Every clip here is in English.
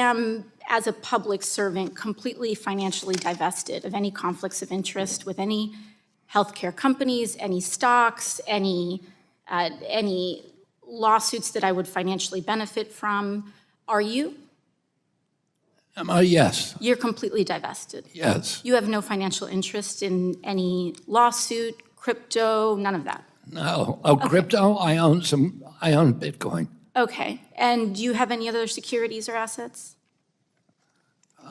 am, as a public servant, completely financially divested of any conflicts of interest with any healthcare companies, any stocks, any lawsuits that I would financially benefit from. Are you? Yes. You're completely divested? Yes. You have no financial interest in any lawsuit, crypto, none of that? No. Oh, okay. Crypto? I own Bitcoin. Okay. And do you have any other securities or assets?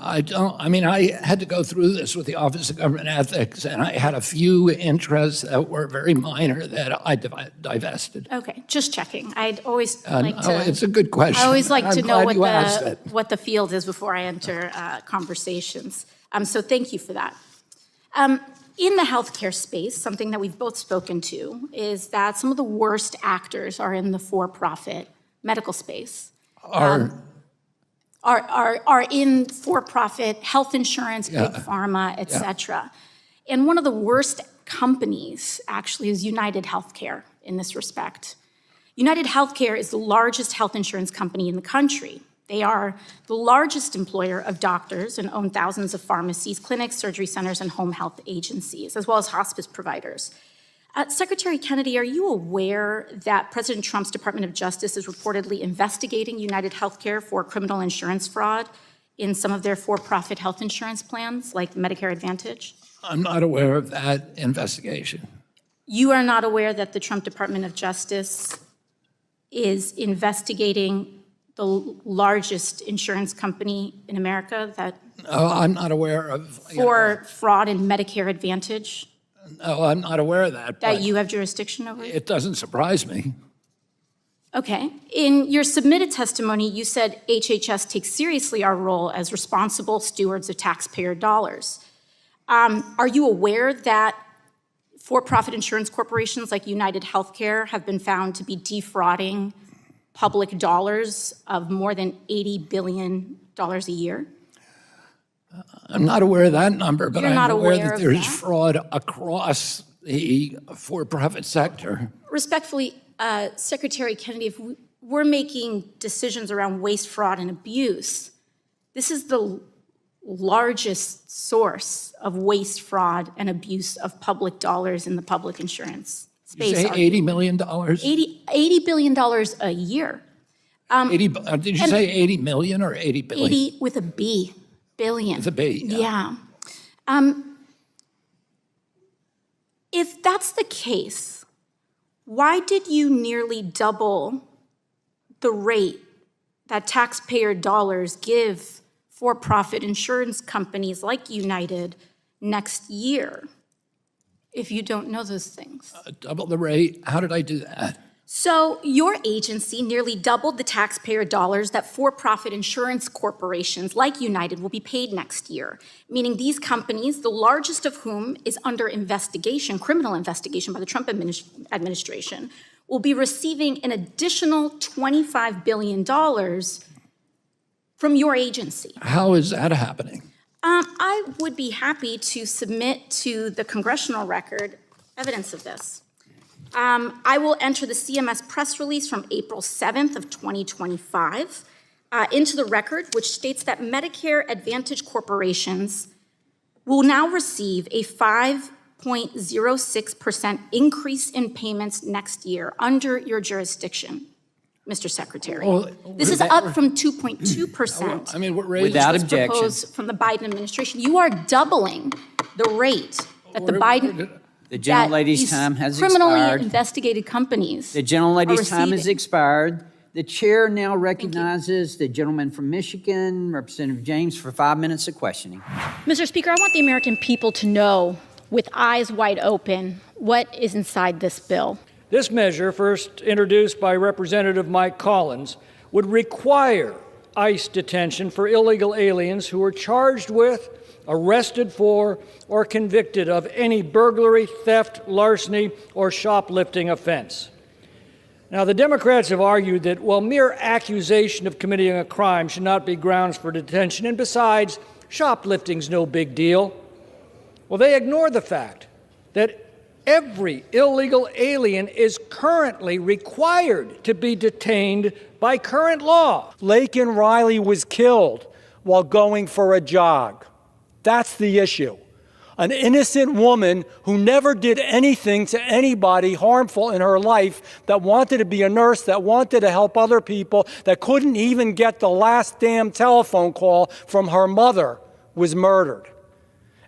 I don't. I mean, I had to go through this with the Office of Government Ethics, and I had a few interests that were very minor that I divested. Okay, just checking. I'd always like to. Oh, it's a good question. I always like to know what the field is before I enter conversations. So thank you for that. In the healthcare space, something that we've both spoken to is that some of the worst actors are in the for-profit medical space. Are in for-profit health insurance, big pharma, et cetera. And one of the worst companies, actually, is United Healthcare in this respect. United Healthcare is the largest health insurance company in the country. They are the largest employer of doctors and own thousands of pharmacies, clinics, surgery centers, and home health agencies, as well as hospice providers. Secretary Kennedy, are you aware that President Trump's Department of Justice is reportedly investigating United Healthcare for criminal insurance fraud in some of their for-profit health insurance plans, like Medicare Advantage? I'm not aware of that investigation. You are not aware that the Trump Department of Justice is investigating the largest insurance company in America that I'm not aware of for fraud in Medicare Advantage? No, I'm not aware of that. That you have jurisdiction over? It doesn't surprise me. Okay. In your submitted testimony, you said HHS takes seriously our role as responsible stewards of taxpayer dollars. Are you aware that for-profit insurance corporations like United Healthcare have been found to be defrauding public dollars of more than $80 billion a year? I'm not aware of that number, but I'm aware that there's fraud across the for-profit sector. Respectfully, Secretary Kennedy, if we're making decisions around waste, fraud, and abuse, this is the largest source of waste, fraud, and abuse of public dollars in the public insurance space. Did you say $80 million? $80 billion a year. Did you say 80 million or 80 billion? 80 with a B. Billion. With a B, yeah. If that's the case, why did you nearly double the rate that taxpayer dollars give for-profit insurance companies like United next year, if you don't know those things? Double the rate? How did I do that? So your agency nearly doubled the taxpayer dollars that for-profit insurance corporations like United will be paid next year, meaning these companies, the largest of whom is under investigation, criminal investigation by the Trump administration, will be receiving an additional $25 billion from your agency. How is that happening? I would be happy to submit to the congressional record evidence of this. I will enter the CMS press release from April 7th of 2025 into the record, which states that Medicare Advantage corporations will now receive a 5.06% increase in payments next year under jurisdiction, Mr. Secretary. Well, this is up from 2.2%. I mean, we're raising without objection from the Biden administration. You are doubling the rate that the Biden. The gentlelady's time has criminally expired. Investigated companies. The gentlelady's time has expired. The chair now recognizes the gentleman from Michigan, Representative James, for 5 minutes of questioning. Mr. Speaker, I want the American people to know, with eyes wide open, what is inside this bill. This measure, first introduced by Representative Mike Collins, would require ICE detention for illegal aliens who are charged with, arrested for, or convicted of any burglary, theft, larceny, or shoplifting offense. Now, the Democrats have argued that, well, mere accusation of committing a crime should not be grounds for detention, and besides, shoplifting's no big deal. Well, they ignore the fact that every illegal alien is currently required to be detained by current law. Laken Riley was killed while going for a jog. That's the issue. An innocent woman who never did anything to anybody harmful in her life, that wanted to be a nurse, that wanted to help other people, that couldn't even get the last damn telephone call from her mother, was murdered.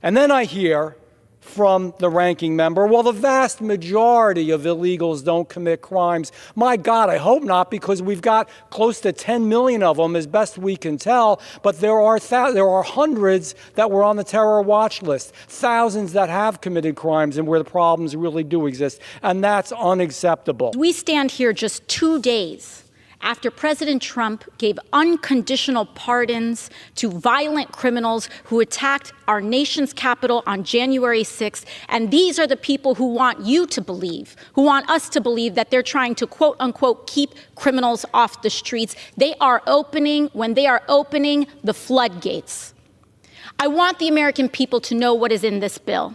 And then I hear from the ranking member, well, the vast majority of illegals don't commit crimes. My God, I hope not, because we've got close to 10 million of them as best we can tell, but there are hundreds that were on the terror watch list, thousands that have committed crimes and where the problems really do exist, and that's unacceptable. We stand here just 2 days after President Trump gave unconditional pardons to violent criminals who attacked our nation's capital on January 6th. And these are the people who want you to believe, who want us to believe that they're trying to, quote unquote, keep criminals off the streets. When they are opening the floodgates. I want the American people to know what is in this bill.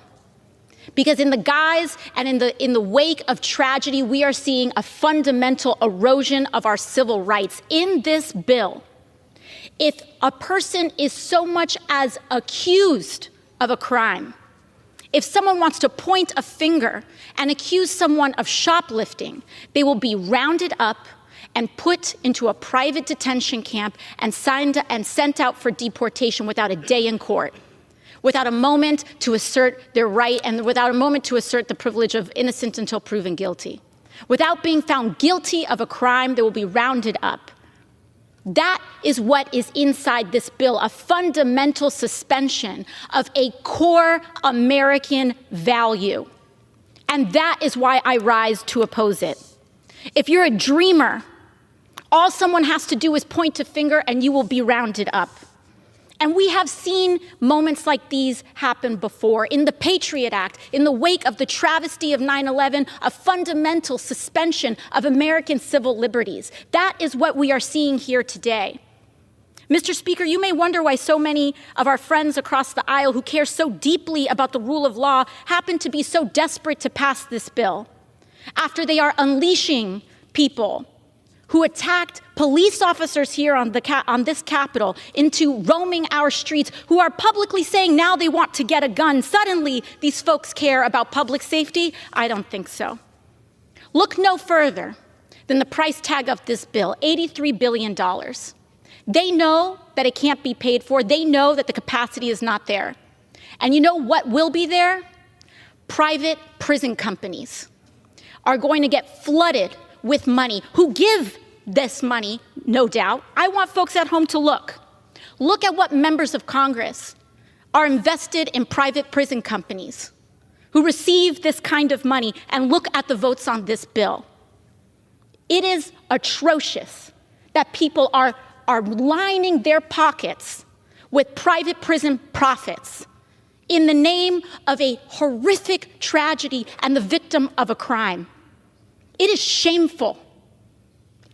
Because in the guise and in the wake of tragedy, we are seeing a fundamental erosion of our civil rights. In this bill, if a person is so much as accused of a crime, if someone wants to point a finger and accuse someone of shoplifting, they will be rounded up and put into a private detention camp and sent out for deportation without a day in court, without a moment to assert their right and without a moment to assert the privilege of innocent until proven guilty. Without being found guilty of a crime, they will be rounded up. That is what is inside this bill, a fundamental suspension of a core American value. And that is why I rise to oppose it. If you're a dreamer, all someone has to do is point a finger and you will be rounded up. And we have seen moments like these happen before. In the Patriot Act, in the wake of the travesty of 9/11, a fundamental suspension of American civil liberties. That is what we are seeing here today. Mr. Speaker, you may wonder why so many of our friends across the aisle who care so deeply about the rule of law happen to be so desperate to pass this bill, after they are unleashing people who attacked police officers here on this Capitol into roaming our streets, who are publicly saying now they want to get a gun. Suddenly, these folks care about public safety? I don't think so. Look no further than the price tag of this bill, $83 billion. They know that it can't be paid for. They know that the capacity is not there. And you know what will be there? Private prison companies are going to get flooded with money, who give this money, no doubt. I want folks at home to look. Look at what members of Congress are invested in private prison companies who receive this kind of money, and look at the votes on this bill. It is atrocious that people are lining their pockets with private prison profits in the name of a horrific tragedy and the victim of a crime. It is shameful.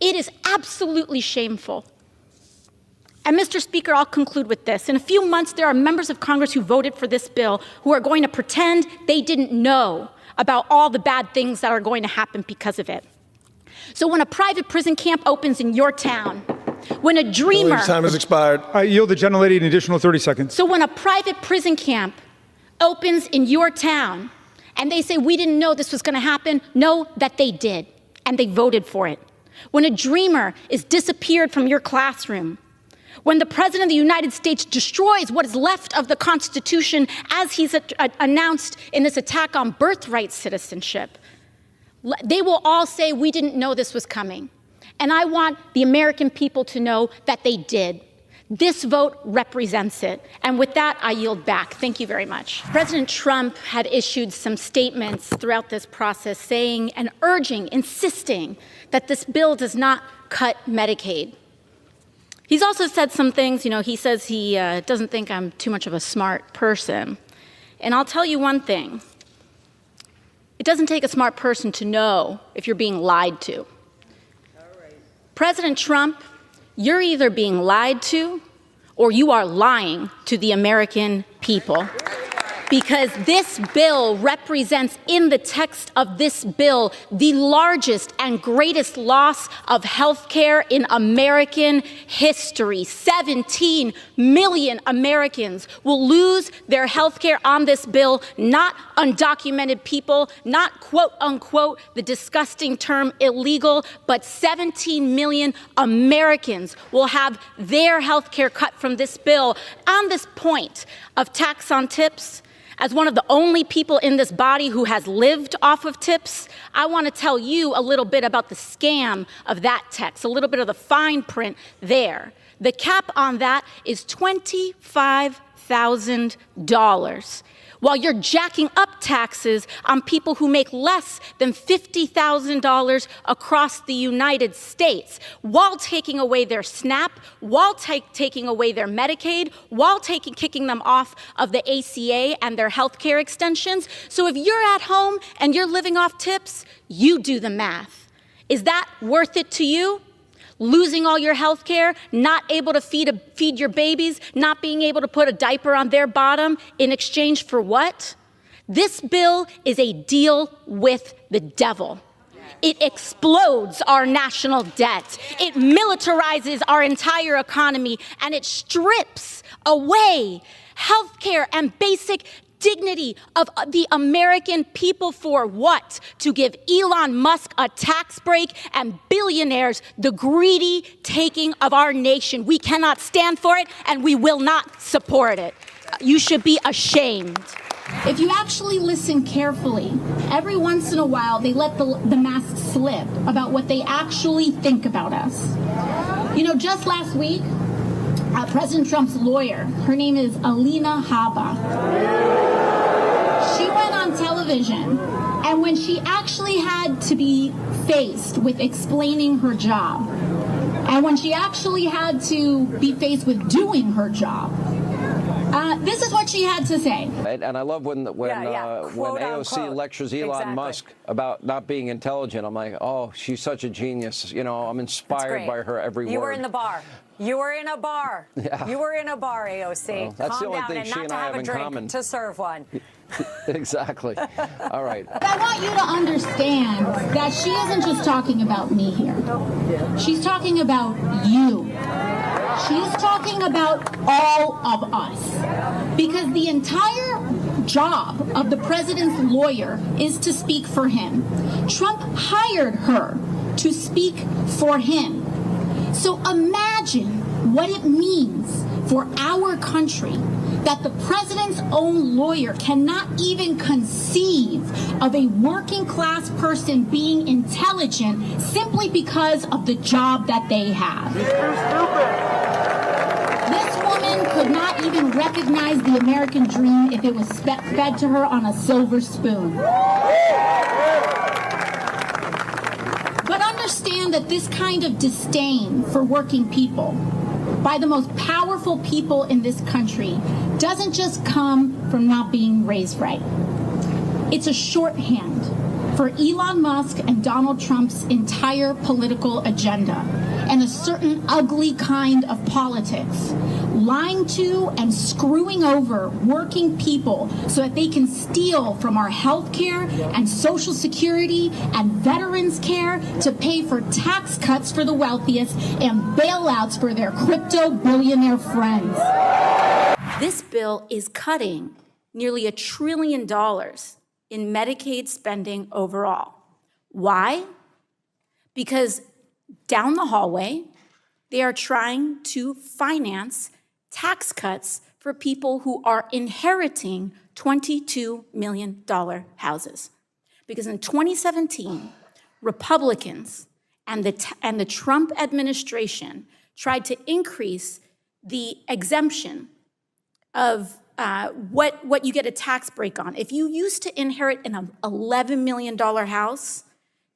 It is absolutely shameful. And Mr. Speaker, I'll conclude with this. In a few months, there are members of Congress who voted for this bill who are going to pretend they didn't know about all the bad things that are going to happen because of it. So when a private prison camp opens in your town, when a dreamer... Time has expired. I yield the gentlelady an additional 30 seconds. So when a private prison camp opens in your town, and they say, we didn't know this was going to happen, know that they did, and they voted for it. When a dreamer is disappeared from your classroom, when the President of the United States destroys what is left of the Constitution as he's announced in this attack on birthright citizenship, they will all say, we didn't know this was coming. And I want the American people to know that they did. This vote represents it. And with that, I yield back. Thank you very much. President Trump had issued some statements throughout this process saying and urging, insisting that this bill does not cut Medicaid. He's also said some things, he says he doesn't think I'm too much of a smart person. And I'll tell you one thing. It doesn't take a smart person to know if you're being lied to. All right. President Trump, you're either being lied to or you are lying to the American people. because this bill represents, in the text of this bill, the largest and greatest loss of health care in American history. 17 million Americans will lose their health care on this bill, not undocumented people, not quote unquote the disgusting term illegal, but 17 million Americans will have their health care cut from this bill. On this point of tax on tips, as one of the only people in this body who has lived off of tips, I want to tell you a little bit about the scam of that text, a little bit of the fine print there. The cap on that is $25,000. While you're jacking up taxes on people who make less than $50,000 across the United States, while taking away their SNAP, while taking away their Medicaid, while kicking them off of the ACA and their health care extensions. So if you're at home and you're living off tips, you do the math. Is that worth it to you? Losing all your health care, not able to feed your babies, not being able to put a diaper on their bottom in exchange for what? This bill is a deal with the devil. It explodes our national debt. It militarizes our entire economy, and it strips away health care and basic dignity of the American people. For what? To give Elon Musk a tax break and billionaires the greedy taking of our nation. We cannot stand for it, and we will not support it. You should be ashamed. If you actually listen carefully, every once in a while they let the mask slip about what they actually think about us. You know, just last week, President Trump's lawyer, her name is Alina Habba, she went on television, and when she actually had to be faced with explaining her job, and when she actually had to be faced with doing her job, this is what she had to say. And I love when AOC lectures Elon Musk about not being intelligent. I'm like, oh, she's such a genius. You know, I'm inspired by her every word. You were in the bar. You were in a bar. Yeah. You were in a bar, AOC. Well, that's the Calm only down thing and she not and to I have have a in drink, common. to serve one. Exactly. All right. I want you to understand that she isn't just talking about me here. She's talking about you. She's talking about all of us. Because the entire job of the president's lawyer is to speak for him. Trump hired her to speak for him. So imagine what it means for our country that the president's own lawyer cannot even conceive of a working class person being intelligent simply because of the job that they have. This woman could not even recognize the American dream if it was fed to her on a silver spoon. But understand that this kind of disdain for working people by the most powerful people in this country doesn't just come from not being raised right. It's a shorthand for Elon Musk and Donald Trump's entire political agenda and a certain ugly kind of politics, lying to and screwing over working people so that they can steal from our health care and Social Security and veterans care to pay for tax cuts for the wealthiest and bailouts for their crypto billionaire friends. This bill is cutting nearly $1 trillion in Medicaid spending overall. Why? Because down the hallway, they are trying to finance tax cuts for people who are inheriting $22 million houses. Because in 2017, Republicans and the Trump administration tried to increase the exemption of what you get a tax break on. If you used to inherit an $11 million house,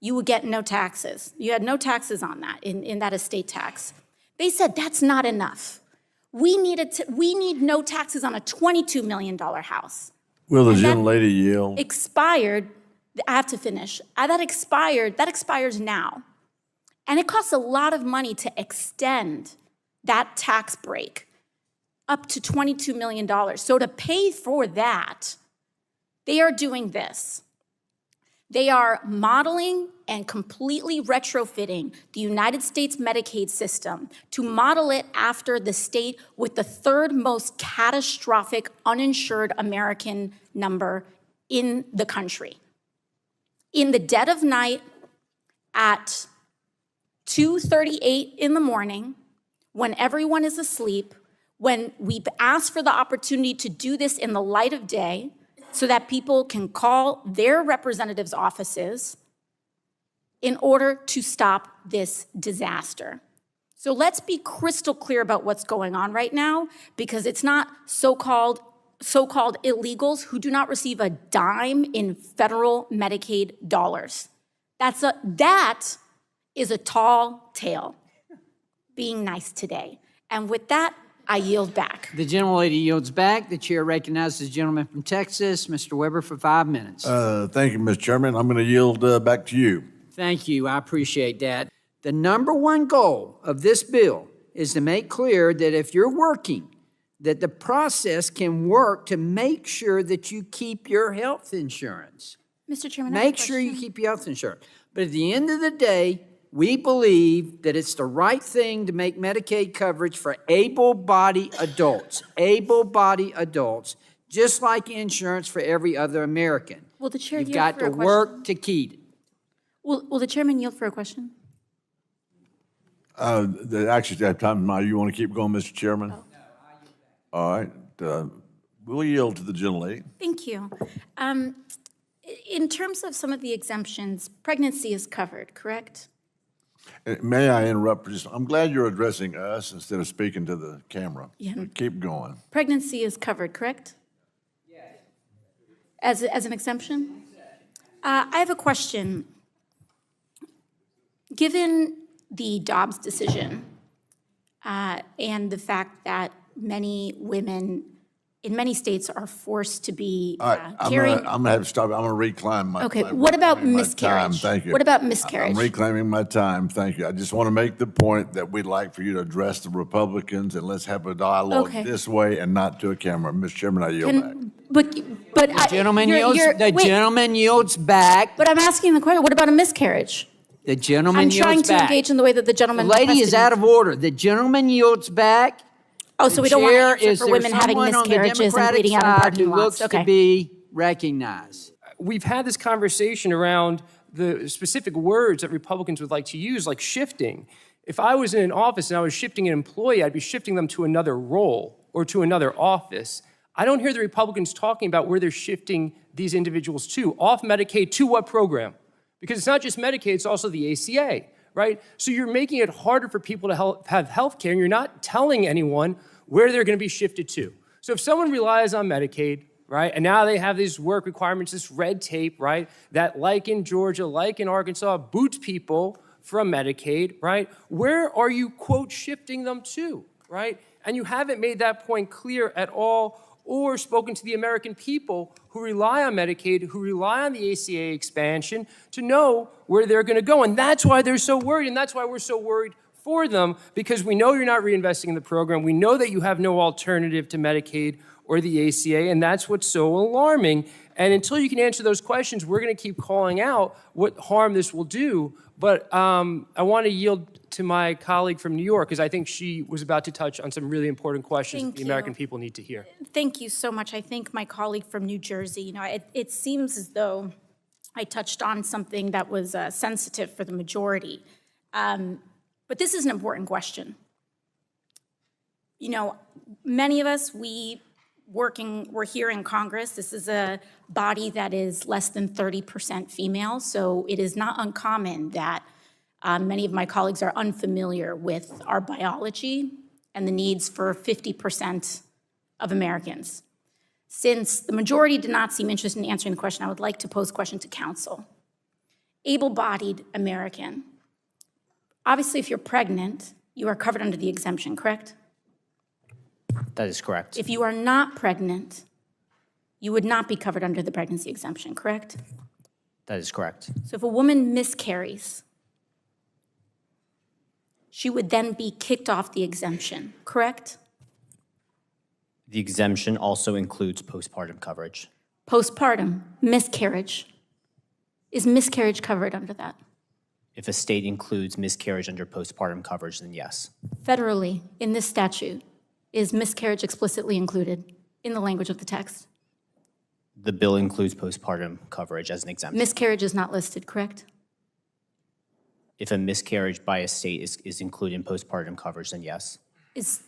you would get no taxes. You had no taxes on that, in that estate tax. They said that's not enough. We need no taxes on a $22 million house. Will the gentlelady yield? Expired, I have to finish. That expires now. And it costs a lot of money to extend that tax break up to $22 million. So to pay for that, They are doing this. They are modeling and completely retrofitting the United States Medicaid system to model it after the state with the third most catastrophic uninsured American number in the country. In the dead of night at 2:38 in the morning, when everyone is asleep, when we've asked for the opportunity to do this in the light of day so that people can call their representatives' offices in order to stop this disaster. So let's be crystal clear about what's going on right now, because it's not so-called illegals who do not receive a dime in federal Medicaid dollars. That is a tall tale. Being nice today. And with that, I yield back. The gentlelady yields back. The chair recognizes the gentleman from Texas, Mr. Weber, for 5 minutes. Thank you, Mr. Chairman. I'm going to yield back to you. Thank you. I appreciate that. The number one goal of this bill is to make clear that if you're working, that the process can work to make sure that you keep your health insurance. Mr. Chairman, I have a Make sure you question. keep your health insurance. But at the end of the day, we believe that it's the right thing to make Medicaid coverage for able-bodied adults, just like insurance for every other American. Will the chair You've yield got for to a question? work to keep it. Will the chairman yield for a question? Actually, at time now, you want to keep going, Mr. Chairman? All right. We'll yield to the gentlelady. Thank you. In terms of some of the exemptions, pregnancy is covered, correct? May I interrupt? I'm glad you're addressing us instead of speaking to the camera. Yeah. Keep going. Pregnancy is covered, correct? Yes. As an exemption? I have a question. Given the Dobbs decision and the fact that many women in many states are forced to be All right, I'm carrying. going to have to stop. I'm going to reclaim my Okay, my- what about reclaiming my miscarriage? time. Thank you. What about miscarriage? I'm reclaiming my time. Thank you. I just want to make the point that we'd like for you to address the Republicans, and let's have a dialogue Okay. this way and not to a camera. Mr. Chairman, I yield back. But The gentleman yields back. But I'm asking the question, what about a miscarriage? The gentleman I'm yields trying to back. engage in the way that the gentleman The lady is requested. out of order. The gentleman yields back. Oh, so we don't want to answer for women having miscarriages and bleeding out in parking lots. Who looks Okay. to be recognized. We've had this conversation around the specific words that Republicans would like to use, like shifting. If I was in an office and I was shifting an employee, I'd be shifting them to another role or to another office. I don't hear the Republicans talking about where they're shifting these individuals to. Off Medicaid to what program? Because it's not just Medicaid, it's also the ACA, right? So you're making it harder for people to have health care, and you're not telling anyone where they're going to be shifted to. So if someone relies on Medicaid, right, and now they have these work requirements, this red tape, right, that like in Georgia, like in Arkansas, boots people from Medicaid, right, where are you, quote, shifting them to, right? And you haven't made that point clear at all or spoken to the American people who rely on Medicaid, who rely on the ACA expansion to know where they're going to go. And that's why they're so worried, and that's why we're so worried for them, because we know you're not reinvesting in the program. We know that you have no alternative to Medicaid or the ACA, and that's what's so alarming. And until you can answer those questions, we're going to keep calling out what harm this will do. But I want to yield to my colleague from New York, because I think she was about to touch on some really important questions that the American people need to hear. Thank you so much. I think my colleague from New Jersey, it seems as though I touched on something that was sensitive for the majority. But this is an important question. Many of us, we're here in Congress. This is a body that is less than 30% female, so it is not uncommon that many of my colleagues are unfamiliar with our biology and the needs for 50% of Americans. Since the majority did not seem interested in answering the question, I would like to pose a question to council. Able-bodied American. Obviously, if you're pregnant, you are covered under the exemption, correct? That is correct. If you are not pregnant, you would not be covered under the pregnancy exemption, correct? That is correct. So if a woman miscarries, she would then be kicked off the exemption, correct? The exemption also includes postpartum coverage. Postpartum, miscarriage. Is miscarriage covered under that? If a state includes miscarriage under postpartum coverage, then yes. Federally, in this statute, is miscarriage explicitly included in the language of the text? The bill includes postpartum coverage as an exemption. Miscarriage is not listed, correct? If a miscarriage by a state is included in postpartum coverage, then yes. Is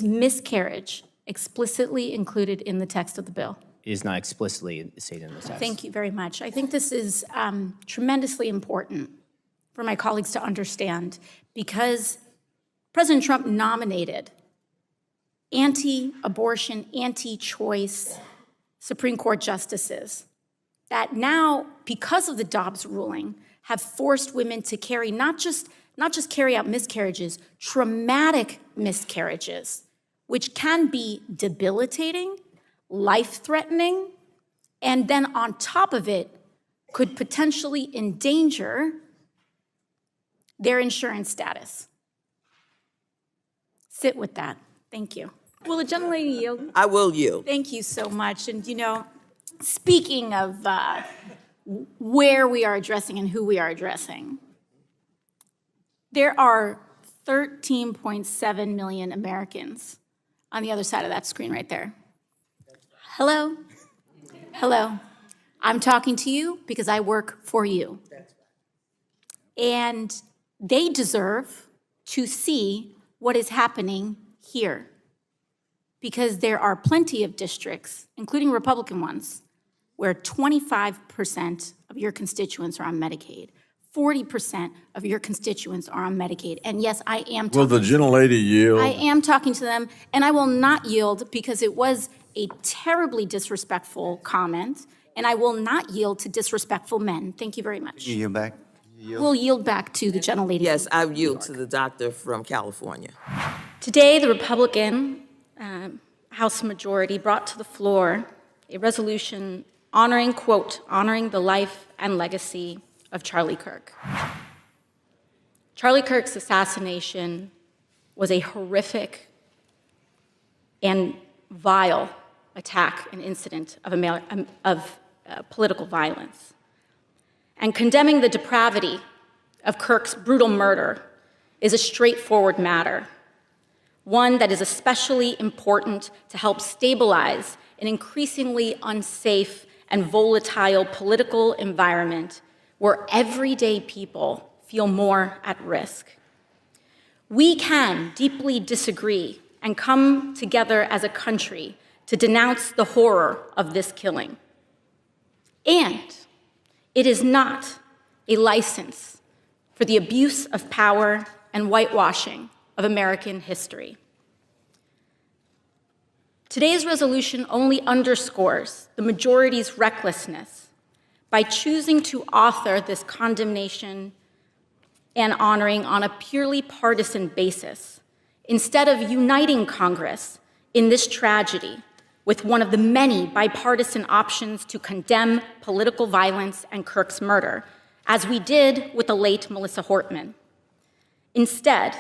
miscarriage explicitly included in the text of the bill? It is not explicitly stated in the text. Thank you very much. I think this is tremendously important for my colleagues to understand because President Trump nominated anti-abortion, anti-choice Supreme Court justices that now, because of the Dobbs ruling, have forced women to carry not just carry out miscarriages, traumatic miscarriages, which can be debilitating, life-threatening, and then on top of it, could potentially endanger their insurance status. Sit with that. Thank you. Will the gentlelady yield? I will yield. Thank you so much. And speaking of where we are addressing and who we are addressing, there are 13.7 million Americans on the other side of that screen right there. Hello? Hello. I'm talking to you because I work for you. And they deserve to see what is happening here. Because there are plenty of districts, including Republican ones, where 25% of your constituents are on Medicaid. 40% of your constituents are on Medicaid. And yes, I am talking. Will the gentlelady yield? I am talking to them, and I will not yield because it was a terribly disrespectful comment, and I will not yield to disrespectful men. Thank you very much. You yield back? We'll yield back to the gentlelady. Yes, I yield to the doctor from California. Today, the Republican House majority brought to the floor a resolution honoring, quote, honoring the life and legacy of Charlie Kirk. Charlie Kirk's assassination was a horrific and vile attack and incident of political violence. And condemning the depravity of Kirk's brutal murder is a straightforward matter, one that is especially important to help stabilize an increasingly unsafe and volatile political environment where everyday people feel more at risk. We can deeply disagree and come together as a country to denounce the horror of this killing. And it is not a license for the abuse of power and whitewashing of American history. Today's resolution only underscores the majority's recklessness by choosing to author this condemnation and honoring on a purely partisan basis, instead of uniting Congress in this tragedy with one of the many bipartisan options to condemn political violence and Kirk's murder, as we did with the late Melissa Hortman. Instead,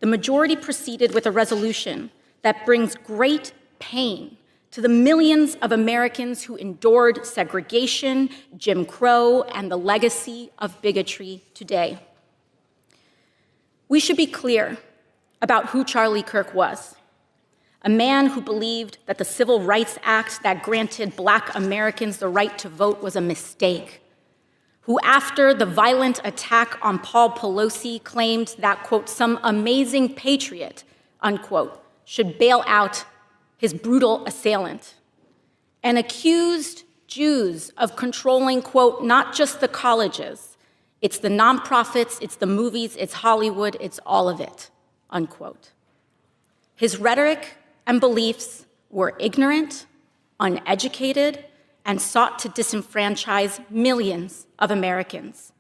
the majority proceeded with a resolution that brings great pain to the millions of Americans who endured segregation, Jim Crow, and the legacy of bigotry today. We should be clear about who Charlie Kirk was. A man who believed that the Civil Rights Act that granted Black Americans the right to vote was a mistake, who after the violent attack on Paul Pelosi claimed that, quote, some amazing patriot, unquote, should bail out his brutal assailant, and accused Jews of controlling, quote, not just the colleges, it's the nonprofits, it's the movies, it's Hollywood, it's all of it, unquote. His rhetoric and beliefs were ignorant, uneducated, and sought to disenfranchise millions of Americans,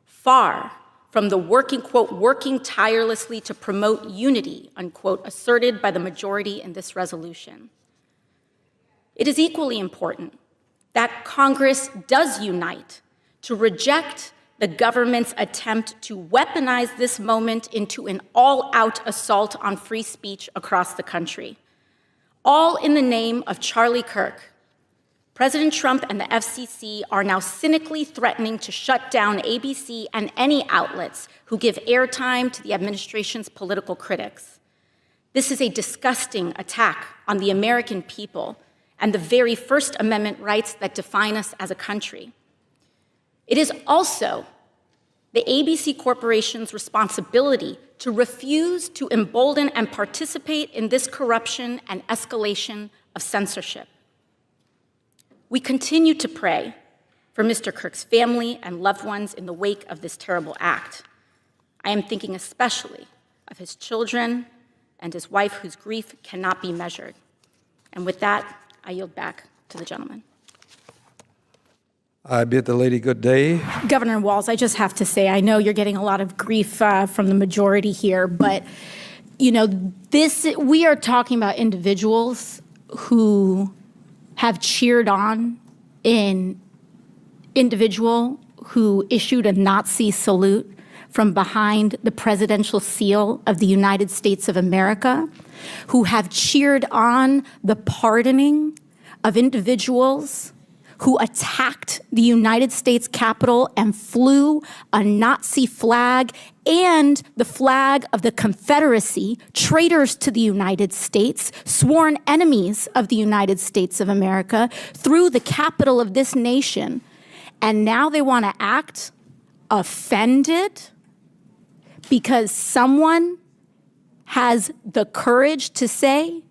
far from the working, quote, working tirelessly to promote unity, unquote, asserted by the majority in this resolution. It is equally important that Congress does unite to reject the government's attempt to weaponize this moment into an all-out assault on free speech across the country, all in the name of Charlie Kirk, President Trump and the FCC are now cynically threatening to shut down ABC and any outlets who give airtime to the administration's political critics. This is a disgusting attack on the American people and the very First Amendment rights that define us as a country. It is also the ABC Corporation's responsibility to refuse to embolden and participate in this corruption and escalation of censorship. We continue to pray for Mr. Kirk's family and loved ones in the wake of this terrible act. I am thinking especially of his children and his wife, whose grief cannot be measured. And with that, I yield back to the gentleman. I bid the lady good day. Governor Walz, I just have to say, I know you're getting a lot of grief from the majority here, but we are talking about individuals who have cheered on an individual who issued a Nazi salute from behind the presidential seal of the United States of America, who have cheered on the pardoning of individuals who attacked the United States Capitol and flew a Nazi flag and the flag of the Confederacy, traitors to the United States, sworn enemies of the United States of America, through the capital of this nation. And now they want to act offended because someone has the courage to say,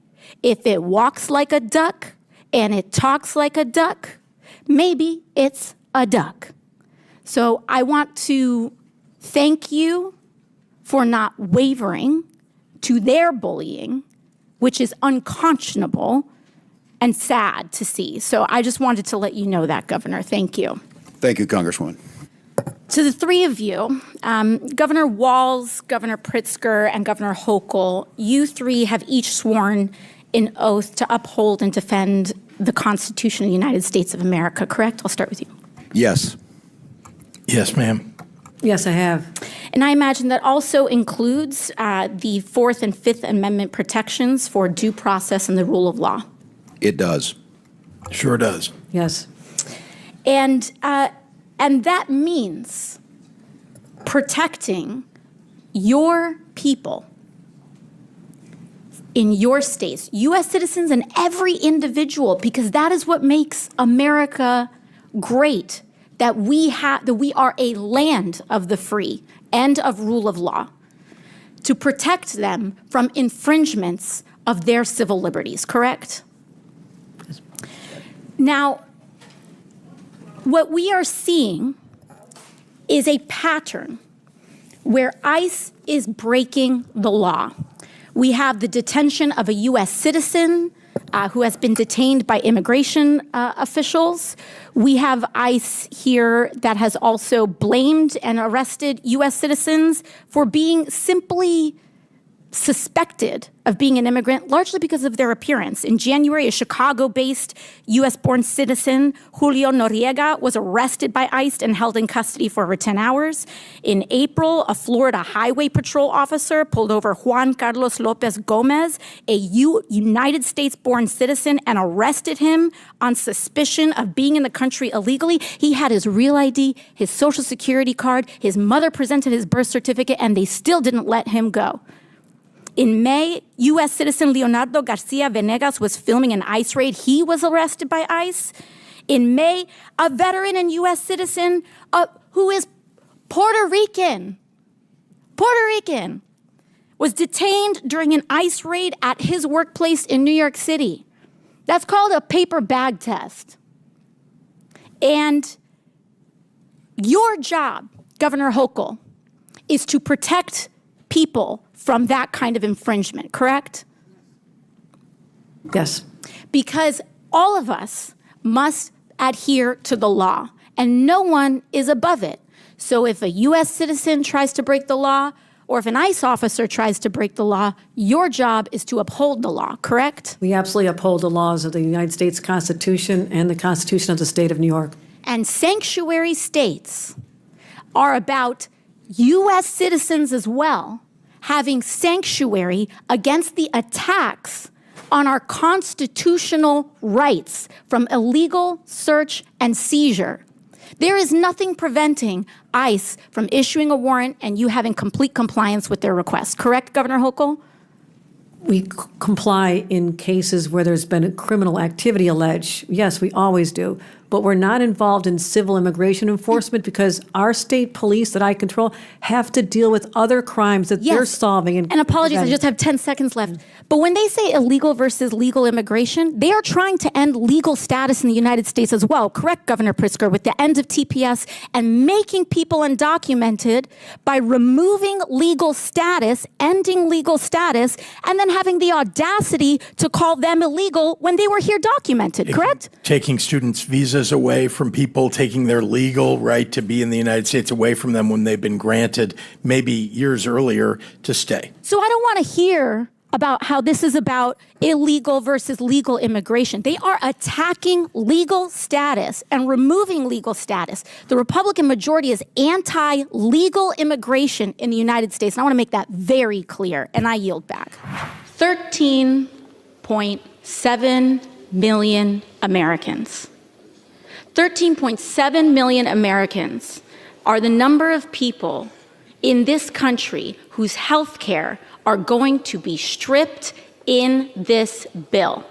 if it walks like a duck and it talks like a duck, maybe it's a duck. So I want to thank you for not wavering to their bullying, which is unconscionable and sad to see. So I just wanted to let you know that, Governor. Thank you. Thank you, Congresswoman. To the three of you, Governor Walz, Governor Pritzker, and Governor Hochul, you three have each sworn an oath to uphold and defend the Constitution of the United States of America, correct? I'll start with you. Yes. Yes, ma'am. Yes, I have. And I imagine that also includes the Fourth and Fifth Amendment protections for due process and the rule of law. It does. Sure does. Yes. And that means protecting your people in your states, U.S. citizens and every individual, because that is what makes America great, that we are a land of the free and of rule of law, to protect them from infringements of their civil liberties, correct? Now, what we are seeing is a pattern where ICE is breaking the law. We have the detention of a U.S. citizen who has been detained by immigration officials. We have ICE here that has also blamed and arrested U.S. citizens for being simply suspected of being an immigrant, largely because of their appearance. In January, a Chicago-based U.S.-born citizen, Julio Noriega, was arrested by ICE and held in custody for over 10 hours. In April, a Florida Highway Patrol officer pulled over Juan Carlos Lopez Gomez, a United States-born citizen, and arrested him on suspicion of being in the country illegally. He had his real ID, his Social Security card, his mother presented his birth certificate, and they still didn't let him go. In May, U.S. citizen Leonardo Garcia Venegas was filming an ICE raid. He was arrested by ICE. In May, a veteran and U.S. citizen who is Puerto Rican, was detained during an ICE raid at his workplace in New York City. That's called a paper bag test. And your job, Governor Hochul, is to protect people from that kind of infringement, correct? Yes. Because all of us must adhere to the law, and no one is above it. So if a U.S. citizen tries to break the law, or if an ICE officer tries to break the law, your job is to uphold the law, correct? We absolutely uphold the laws of the United States Constitution and the Constitution of the state of New York. And sanctuary states are about U.S. citizens as well, having sanctuary against the attacks on our constitutional rights from illegal search and seizure. There is nothing preventing ICE from issuing a warrant and you having complete compliance with their request. Correct, Governor Hochul? We comply in cases where there's been criminal activity alleged. Yes, we always do. But we're not involved in civil immigration enforcement because our state police that I control have to deal with other crimes that they're solving. And apologies, I just have 10 seconds left. But when they say illegal versus legal immigration, they are trying to end legal status in the United States as well. Correct, Governor Pritzker, with the end of TPS and making people undocumented by removing legal status, ending legal status, and then having the audacity to call them illegal when they were here documented, correct? Taking students' visas away from people, taking their legal right to be in the United States away from them when they've been granted maybe years earlier to stay. So I don't want to hear about how this is about illegal versus legal immigration. They are attacking legal status and removing legal status. The Republican majority is anti-legal immigration in the United States. And I want to make that very clear, and I yield back. 13.7 million Americans. 13.7 million Americans are the number of people in this country whose health care are going to be stripped in this bill.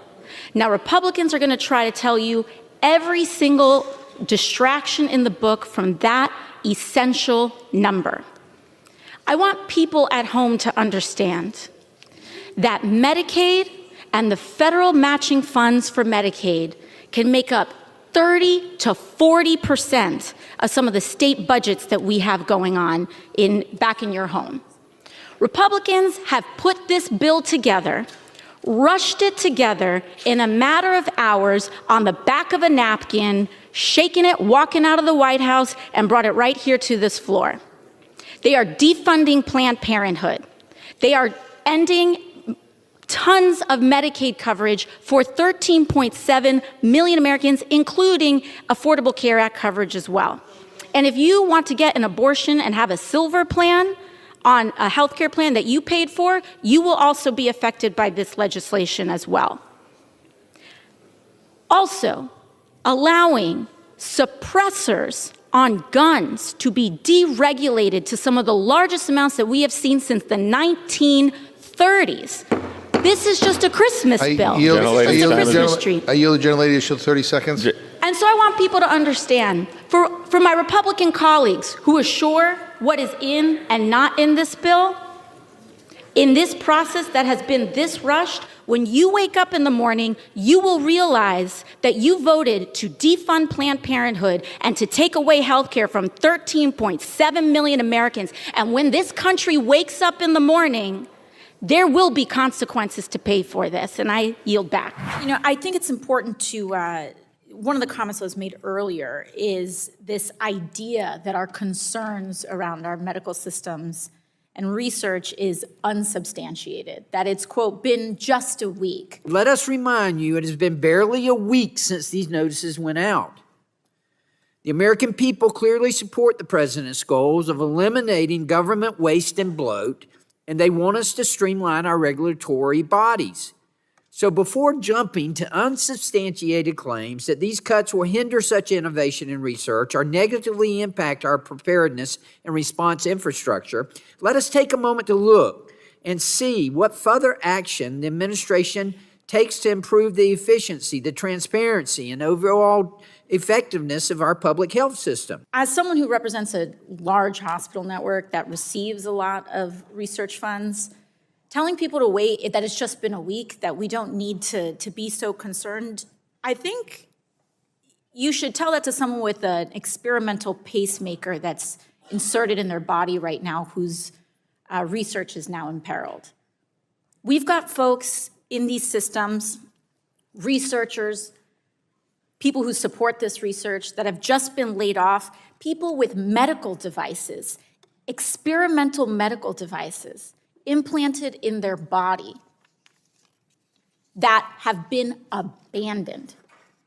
Now, Republicans are going to try to tell you every single distraction in the book from that essential number. I want people at home to understand that Medicaid and the federal matching funds for Medicaid can make up 30 to 40% of some of the state budgets that we have going on back in your home. Republicans have put this bill together, rushed it together in a matter of hours on the back of a napkin, shaking it, walking out of the White House, and brought it right here to this floor. They are defunding Planned Parenthood. They are ending tons of Medicaid coverage for 13.7 million Americans, including Affordable Care Act coverage as well. And if you want to get an abortion and have a silver plan on a healthcare plan that you paid for, you will also be affected by this legislation as well. Also, allowing suppressors on guns to be deregulated to some of the largest amounts that we have seen since the 1930s. This is just a Christmas bill. This is just a Christmas tree. I yield the gentlelady to 30 seconds. And so I want people to understand, for my Republican colleagues who assure what is in and not in this bill, in this process that has been this rushed, when you wake up in the morning, you will realize that you voted to defund Planned Parenthood and to take away health care from 13.7 million Americans. And when this country wakes up in the morning, there will be consequences to pay for this, and I yield back. You know, I think it's important to, one of the comments that was made earlier is this idea that our concerns around our medical systems and research is unsubstantiated, that it's, quote, been just a week. Let us remind you, it has been barely a week since these notices went out. The American people clearly support the president's goals of eliminating government waste and bloat, and they want us to streamline our regulatory bodies. So before jumping to unsubstantiated claims that these cuts will hinder such innovation and research or negatively impact our preparedness and response infrastructure, let us take a moment to look and see what further action the administration takes to improve the efficiency, the transparency, and overall effectiveness of our public health system. As someone who represents a large hospital network that receives a lot of research funds, telling people to wait, that it's just been a week, that we don't need to be so concerned, I think you should tell that to someone with an experimental pacemaker that's inserted in their body right now whose research is now imperiled. We've got folks in these systems, researchers, people who support this research that have just been laid off, people with medical devices, experimental medical devices implanted in their body that have been abandoned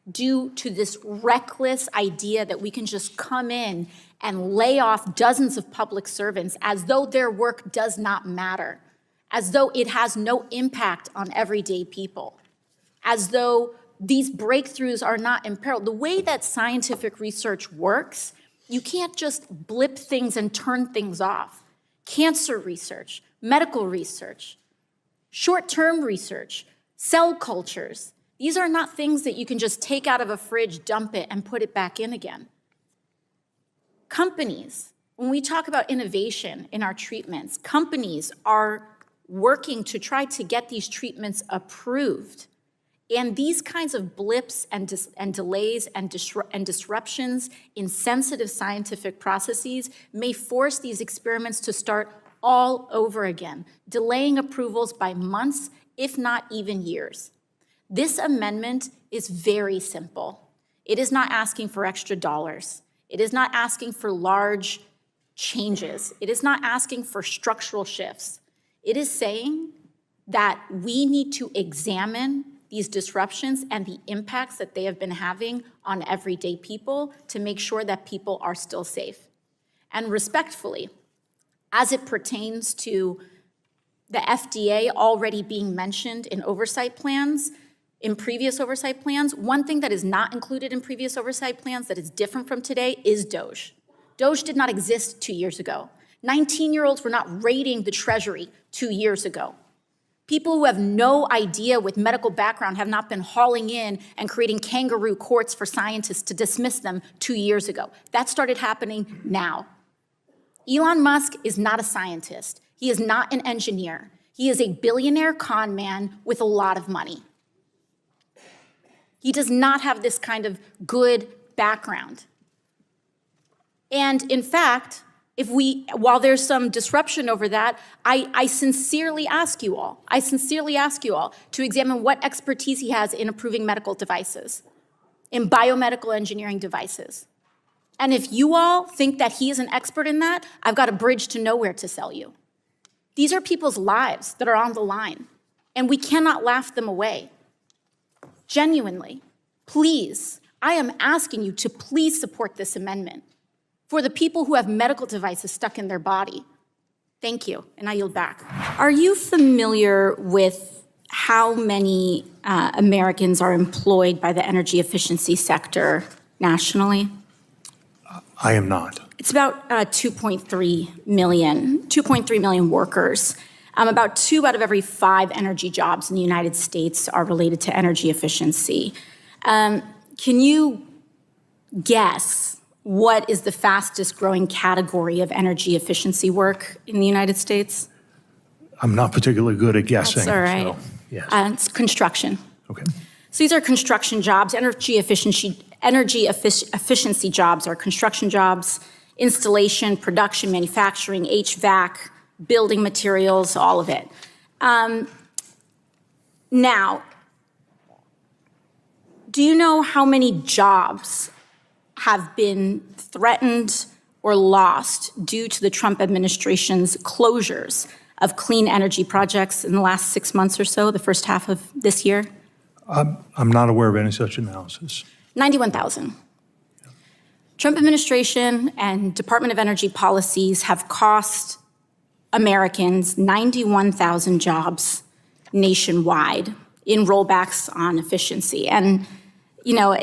due to this reckless idea that we can just come in and lay off dozens of public servants as though their work does not matter, as though it has no impact on everyday people, as though these breakthroughs are not in peril. The way that scientific research works, you can't just blip things and turn things off. Cancer research, medical research, short-term research, cell cultures, these are not things that you can just take out of a fridge, dump it, and put it back in again. Companies, when we talk about innovation in our treatments, companies are working to try to get these treatments approved. And these kinds of blips and delays and disruptions in sensitive scientific processes may force these experiments to start all over again, delaying approvals by months, if not even years. This amendment is very simple. It is not asking for extra dollars. It is not asking for large changes. It is not asking for structural shifts. It is saying that we need to examine these disruptions and the impacts that they have been having on everyday people to make sure that people are still safe. And respectfully, as it pertains to the FDA already being mentioned in oversight plans, in previous oversight plans, one thing that is not included in previous oversight plans that is different from today is DOGE. DOGE did not exist 2 years ago. 19-year-olds were not raiding the Treasury 2 years ago. People who have no idea with medical background have not been hauling in and creating kangaroo courts for scientists to dismiss them 2 years ago. That started happening now. Elon Musk is not a scientist. He is not an engineer. He is a billionaire con man with a lot of money. He does not have this kind of good background. And in fact, while there's some disruption over that, I sincerely ask you all to examine what expertise he has in approving medical devices, in biomedical engineering devices. And if you all think that he is an expert in that, I've got a bridge to nowhere to sell you. These are people's lives that are on the line, and we cannot laugh them away. Genuinely, please, I am asking you to please support this amendment for the people who have medical devices stuck in their body. Thank you, and I yield back. Are you familiar with how many Americans are employed by the energy efficiency sector nationally? I am not. It's about 2.3 million workers. About 2 out of every 5 energy jobs in the United States are related to energy efficiency. Can you guess what is the fastest growing category of energy efficiency work in the United States? I'm not particularly good at guessing. That's all right. So, yes. It's construction. Okay. So these are construction jobs. Energy efficiency jobs are construction jobs, installation, production, manufacturing, HVAC, building materials, all of it. Now, do you know how many jobs have been threatened or lost due to the Trump administration's closures of clean energy projects in the last 6 months or so, the first half of this year? I'm not aware of any such analysis. 91,000. Trump administration and Department of Energy policies have cost Americans 91,000 jobs nationwide in rollbacks on efficiency. And, you know,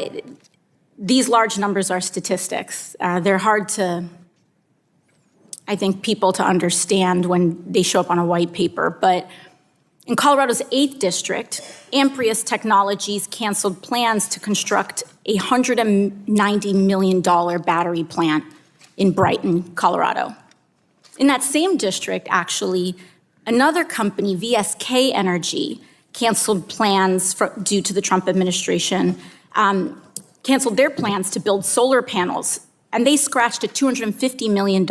these large numbers are statistics. They're hard to, I think, people to understand when they show up on a white paper. But in Colorado's 8th district, Amprius Technologies canceled plans to construct a $190 million battery plant in Brighton, Colorado. In that same district, actually, another company, VSK Energy, canceled plans due to the Trump administration, canceled their plans to build solar panels, and they scratched a $250 million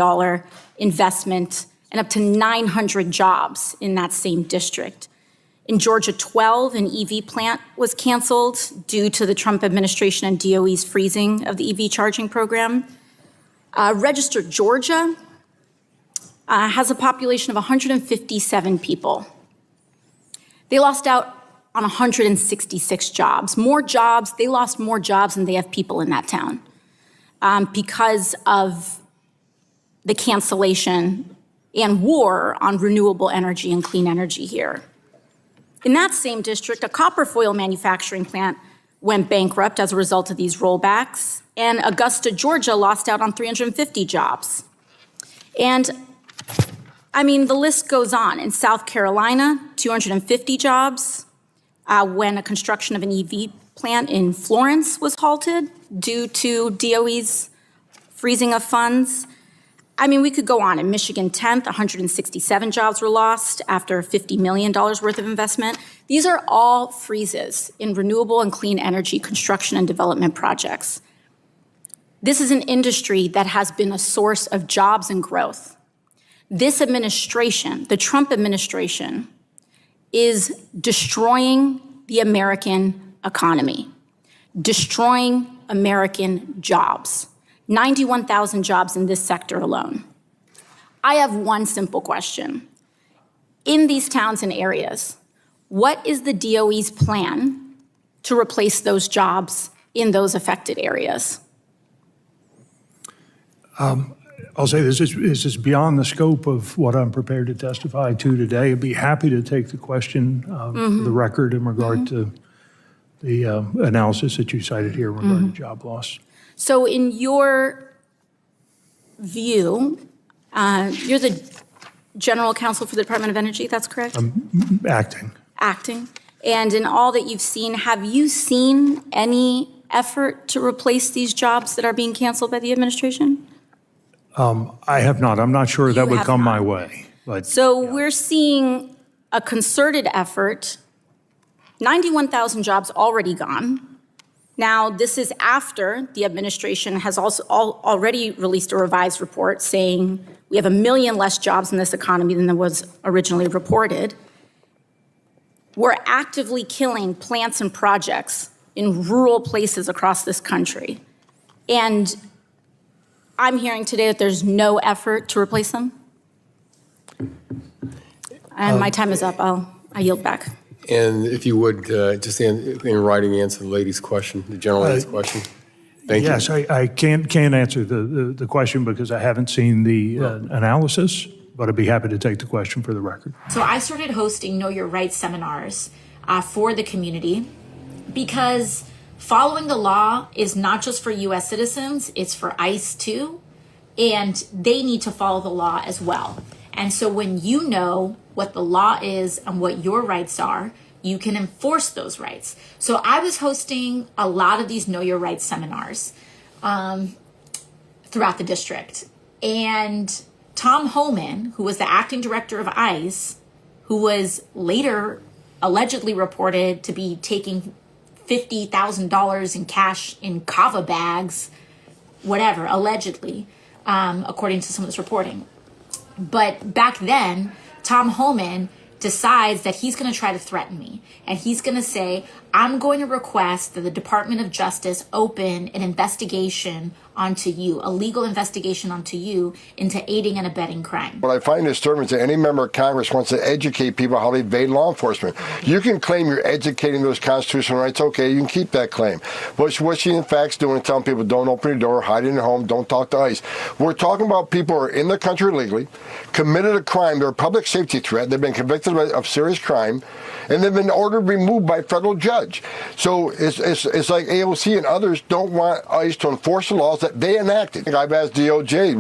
investment and up to 900 jobs in that same district. In Georgia 12, an EV plant was canceled due to the Trump administration and DOE's freezing of the EV charging program. Registered Georgia has a population of 157 people. They lost out on 166 jobs. They lost more jobs than they have people in that town because of the cancellation and war on renewable energy and clean energy here. In that same district, a copper foil manufacturing plant went bankrupt as a result of these rollbacks, and Augusta, Georgia lost out on 350 jobs. And I mean, the list goes on. In South Carolina, 250 jobs when a construction of an EV plant in Florence was halted due to DOE's freezing of funds. I mean, we could go on. In Michigan 10th, 167 jobs were lost after $50 million worth of investment. These are all freezes in renewable and clean energy construction and development projects. This is an industry that has been a source of jobs and growth. This administration, the Trump administration, is destroying the American economy, destroying American jobs. 91,000 jobs in this sector alone. I have one simple question. In these towns and areas, what is the DOE's plan to replace those jobs in those affected areas? I'll say this is beyond the scope of what I'm prepared to testify to today. I'd be happy to take the question for the record in regard to the analysis that you cited here regarding job loss. So in your view, you're the general counsel for the Department of Energy, that's correct? I'm acting. Acting. And in all that you've seen, have you seen any effort to replace these jobs that are being canceled by the administration? I have not. I'm not sure that would come my way. But So we're seeing a concerted effort, 91,000 jobs already gone. Now, this is after the administration has also already released a revised report saying we have 1 million less jobs in this economy than there was originally reported. We're actively killing plants and projects in rural places across this country. And I'm hearing today that there's no effort to replace them. And my time is up. I yield back. And if you would, just in writing, answer the lady's question, the general lady's question. Thank you. yes, I can't answer the question because I haven't seen the analysis, but I'd be happy to take the question for the record. So I started hosting Know Your Rights seminars for the community because following the law is not just for U.S. citizens, it's for ICE too, and they need to follow the law as well. And so when you know what the law is and what your rights are, you can enforce those rights. So I was hosting a lot of these Know Your Rights seminars throughout the district. And Tom Homan, who was the acting director of ICE, who was later allegedly reported to be taking $50,000 in cash in kava bags, whatever, allegedly, according to some of this reporting. But back then, Tom Homan decides that he's going to try to threaten me. And he's going to say, I'm going to request that the Department of Justice open an investigation onto you, a legal investigation onto you into aiding and abetting crime. What I find disturbing is that any member of Congress wants to educate people how to evade law enforcement. You can claim you're educating those constitutional rights. Okay, you can keep that claim. But what she in fact is doing is telling people don't open your door, hide in your home, don't talk to ICE. We're talking about people who are in the country illegally, committed a crime, they're a public safety threat, they've been convicted of serious crime, and they've been ordered removed by a federal judge. So it's like AOC and others don't want ICE to enforce the laws that they enacted. I've asked DOJ,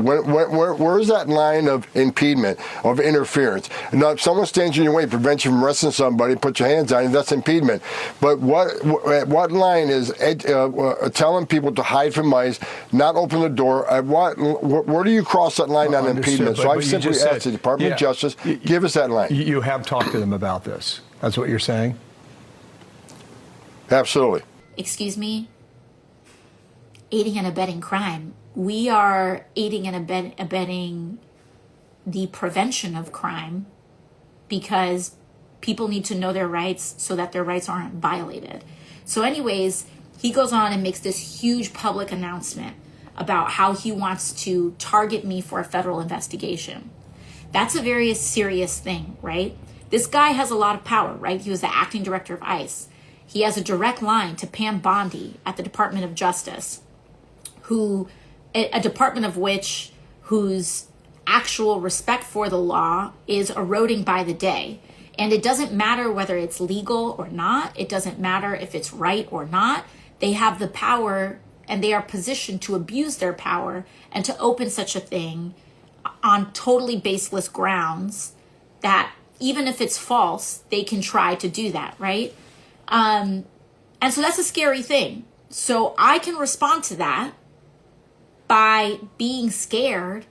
where is that line of impediment, of interference? Now, if someone stands in your way, prevents you from arresting somebody, put your hands on it, that's impediment. But what line is telling people to hide from ICE, not open the door? Where do you cross that line on impediment? So I've simply asked the Department of Justice, give us that line. You have talked to them about this. That's what you're saying? Absolutely. Excuse me? Aiding and abetting crime. We are aiding and abetting the prevention of crime because people need to know their rights so that their rights aren't violated. So anyways, he goes on and makes this huge public announcement about how he wants to target me for a federal investigation. That's a very serious thing, right? This guy has a lot of power, right? He was the acting director of ICE. He has a direct line to Pam Bondi at the Department of Justice, a department of whose actual respect for the law is eroding by the day. And it doesn't matter whether it's legal or not. It doesn't matter if it's right or not. They have the power and they are positioned to abuse their power and to open such a thing on totally baseless grounds that even if it's false, they can try to do that, right? And so that's a scary thing. So I can respond to that by being scared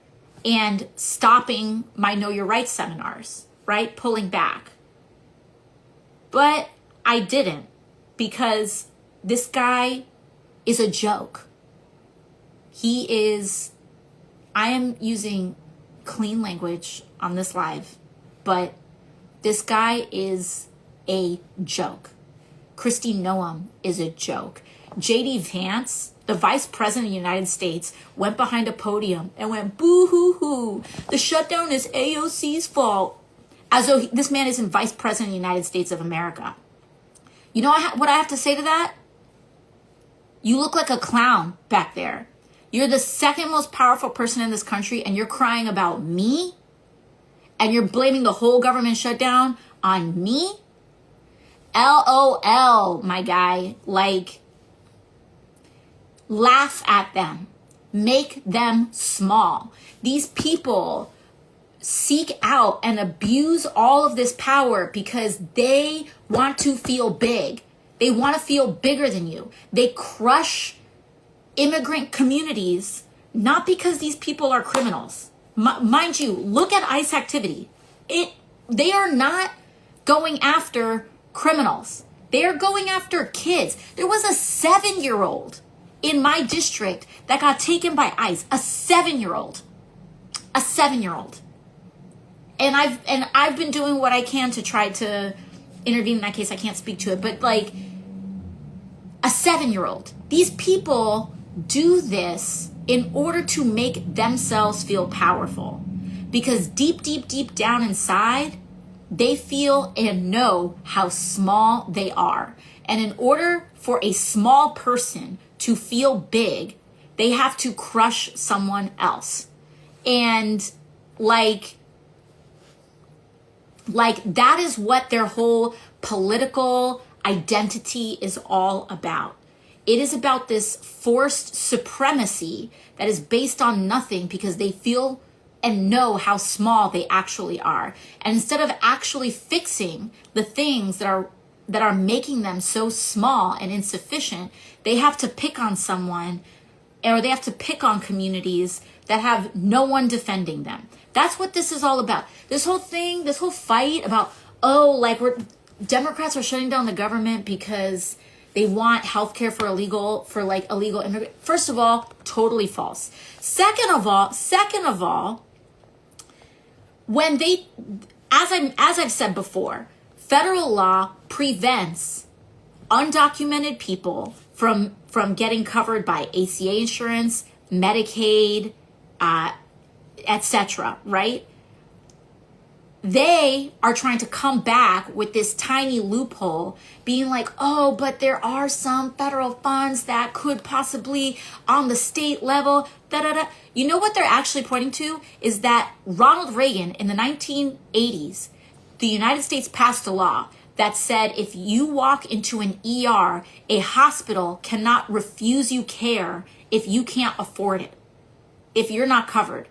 and stopping my Know Your Rights seminars, right? Pulling back. But I didn't, because this guy is a joke. I am using clean language on this live, but this guy is a joke. Kristi Noem is a joke. J.D. Vance, the vice president of the United States, went behind a podium and went, boo-hoo-hoo, the shutdown is AOC's fault, as though this man isn't vice president of the United States of America. You know what I have to say to that? You look like a clown back there. You're the second most powerful person in this country, and you're crying about me? And you're blaming the whole government shutdown on me? LOL, my guy. Like, laugh at them. Make them small. These people seek out and abuse all of this power because they want to feel big. They want to feel bigger than you. They crush immigrant communities, not because these people are criminals. Mind you, look at ICE activity. They are not going after criminals. They are going after kids. There was a 7-year-old in my district that got taken by ICE. A 7-year-old. A 7-year-old. And I've been doing what I can to try to intervene in that case. I can't speak to it, but like a 7-year-old. These people do this in order to make themselves feel powerful, because deep, deep, deep down inside, they feel and know how small they are. And in order for a small person to feel big, they have to crush someone else. And like that is what their whole political identity is all about. It is about this forced supremacy that is based on nothing, because they feel and know how small they actually are. And instead of actually fixing the things that are making them so small and insufficient, they have to pick on someone, or they have to pick on communities that have no one defending them. That's what this is all about. This whole thing, this whole fight about, Democrats are shutting down the government because they want healthcare for illegal immigrants. First of all, totally false. Second of all, when they, as I've said before, federal law prevents undocumented people from getting covered by ACA insurance, Medicaid, etc., right? They are trying to come back with this tiny loophole, being like, oh, but there are some federal funds that could possibly on the state level, da-da-da. You know what they're actually pointing to is that Ronald Reagan in the 1980s, the United States passed a law that said if you walk into an ER, a hospital cannot refuse you care if you can't afford it, if you're not covered.